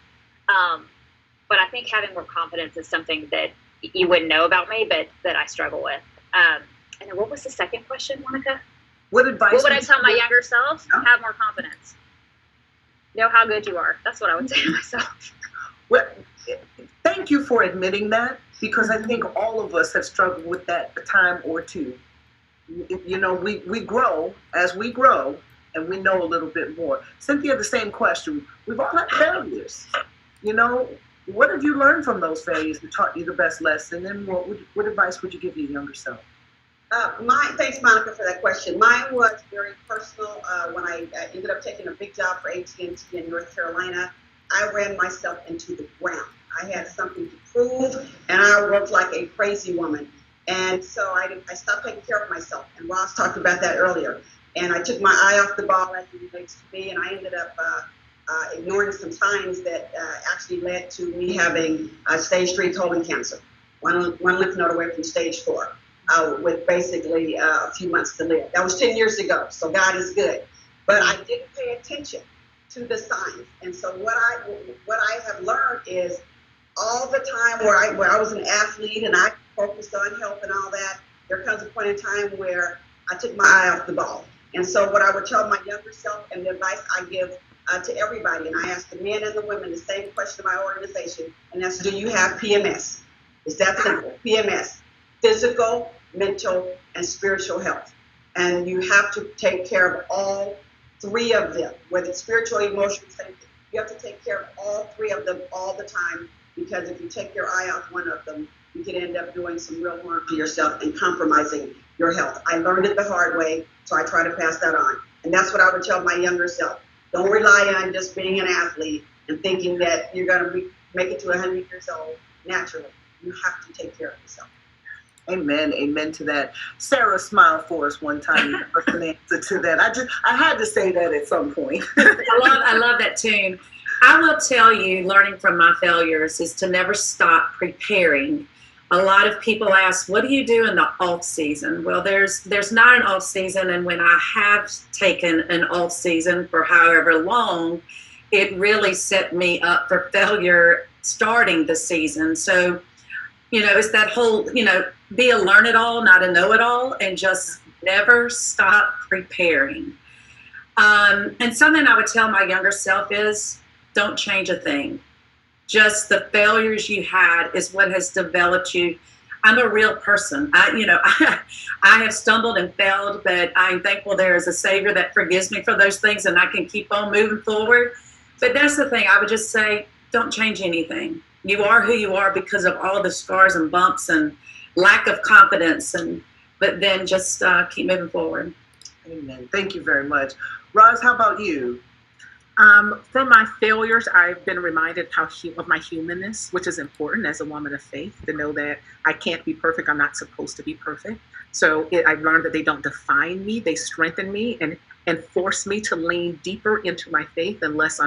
But I think having more confidence is something that you wouldn't know about me, but that I struggle with. And then what was the second question, Monica? What would I tell my younger self? Yeah. Have more confidence. Know how good you are. That's what I would say to myself. Well, thank you for admitting that, because I think all of us have struggled with that a time or two. You know, we grow as we grow, and we know a little bit more. Cynthia, the same question. We've all had failures. You know, what have you learned from those failures that taught you the best lesson, and what advice would you give your younger self? Thanks, Monica, for that question. Mine was very personal. When I ended up taking a big job for AT&T in North Carolina, I ran myself into the ground. I had something to prove, and I worked like a crazy woman. And so I stopped taking care of myself. And Ross talked about that earlier. And I took my eye off the ball as it relates to me, and I ended up ignoring some signs that actually led to me having stage 3 colon cancer, one lymph node away from stage 4, with basically a few months to live. That was 10 years ago, so God is good. But I didn't pay attention. to the signs. And so what I have learned is all the time where I was an athlete and I focused on health and all that, there comes a point in time where I took my eye off the ball. And so what I would tell my younger self, and the advice I give to everybody, and I ask the men and the women the same question in my organization, and that's, do you have PMS? It's that simple. PMS, physical, mental, and spiritual health. And you have to take care of all three of them, whether it's spiritual, emotional, safety. You have to take care of all three of them all the time, because if you take your eye off one of them, you can end up doing some real harm to yourself and compromising your health. I learned it the hard way, so I try to pass that on. And that's what I would tell my younger self. Don't rely on just being an athlete and thinking that you're going to make it to 100 years old naturally. You have to take care of yourself. Amen. Amen to that. Sarah smiled for us one time. An answer to that. I had to say that at some point. I love that tune. I will tell you, learning from my failures is to never stop preparing. A lot of people ask, what do you do in the off season? Well, there's not an off season, and when I have taken an off season for however long, it really set me up for failure starting the season. So, it's that whole, be a learn-it-all, not a know-it-all, and just never stop preparing. And something I would tell my younger self is, don't change a thing. Just the failures you had is what has developed you. I'm a real person. I have stumbled and failed, but I'm thankful there is a Savior that forgives me for those things, and I can keep on moving forward. But that's the thing. I would just say, don't change anything. You are who you are because of all the scars and bumps and lack of confidence, but then just keep moving forward. Amen. Thank you very much. Roz, how about you? From my failures, I've been reminded of my humanness, which is important as a woman of faith, to know that I can't be perfect. I'm not supposed to be perfect. So I've learned that they don't define me. They strengthen me and force me to lean deeper into my faith and less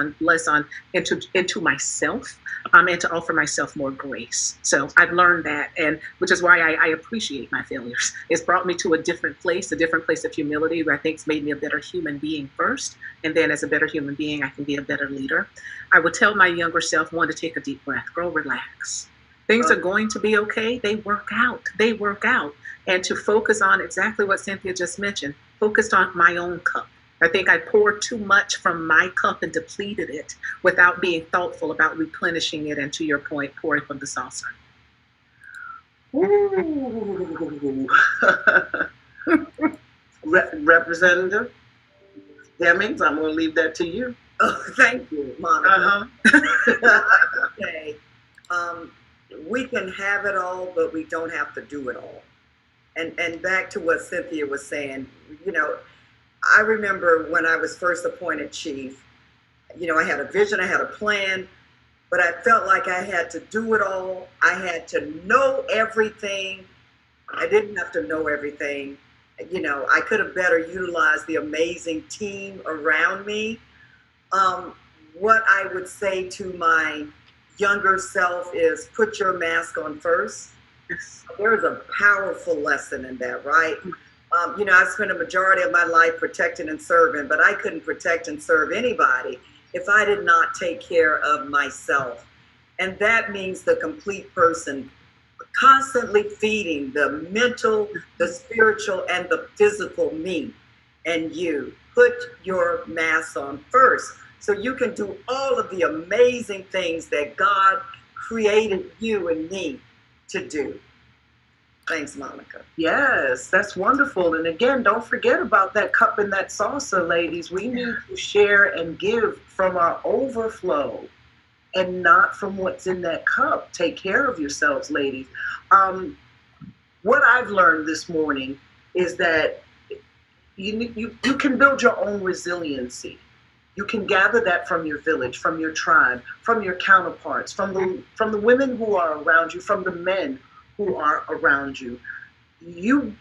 into myself, and to offer myself more grace. So I've learned that, and which is why I appreciate my failures. It's brought me to a different place of humility, where I think it's made me a better human being first. And then as a better human being, I can be a better leader. I would tell my younger self, one, to take a deep breath, girl, relax. Things are going to be okay. They work out. And to focus on exactly what Cynthia just mentioned, focused on my own cup. I think I poured too much from my cup and depleted it without being thoughtful about replenishing it, and to your point, pouring from the saucer. Ooh. Representative Demings, I'm going to leave that to you. Oh, thank you, Monica. Okay. We can have it all, but we don't have to do it all. And back to what Cynthia was saying, I remember when I was first appointed chief, I had a vision, I had a plan, but I felt like I had to do it all. I had to know everything. I didn't have to know everything. I could have better utilized the amazing team around me. What I would say to my younger self is, put your mask on first. There's a powerful lesson in that, right? I spent a majority of my life protecting and serving, but I couldn't protect and serve anybody if I did not take care of myself. And that means the complete person, constantly feeding the mental, the spiritual, and the physical me. And you put your mask on first, so you can do all of the amazing things that God created you and me to do. Thanks, Monica. Yes, that's wonderful. And again, don't forget about that cup and that saucer, ladies. We need to share and give from our overflow and not from what's in that cup. Take care of yourselves, ladies. What I've learned this morning is that you can build your own resiliency. You can gather that from your village, from your tribe, from your counterparts, from the women who are around you, from the men who are around you.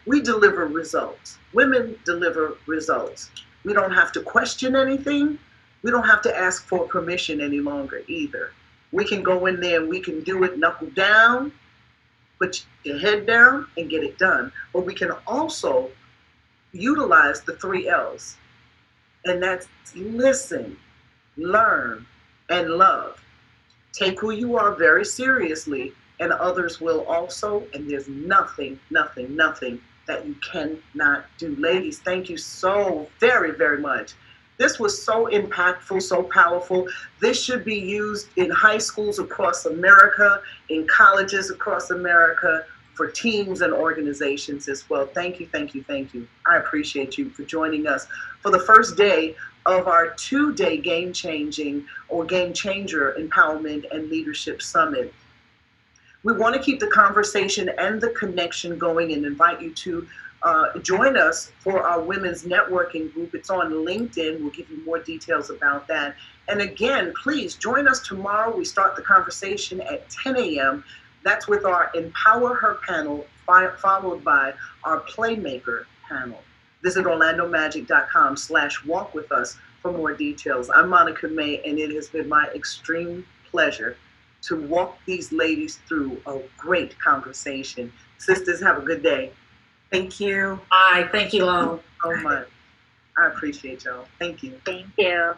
We deliver results. Women deliver results. We don't have to question anything. We don't have to ask for permission any longer either. We can go in there and we can do it, knuckle down, put your head down and get it done. But we can also utilize the 3 L's. And that's listen, learn, and love. Take who you are very seriously, and others will also, and there's nothing that you cannot do. Ladies, thank you so very, very much. This was so impactful, so powerful. This should be used in high schools across America, in colleges across America, for teams and organizations as well. Thank you, thank you, thank you. I appreciate you for joining us for the first day of our 2-day game-changing or game-changer empowerment and leadership summit. We want to keep the conversation and the connection going and invite you to join us for our women's networking group. It's on LinkedIn. We'll give you more details about that. And again, please join us tomorrow. We start the conversation at 10 a.m. That's with our Empower Her panel, followed by our Playmaker panel. Visit orlandomagic.com/walk with us for more details. I'm Monica May, and it has been my extreme pleasure to walk these ladies through a great conversation. Sisters, have a good day. Thank you. Bye. Thank you all. So much. I appreciate y'all. Thank you. Thank you.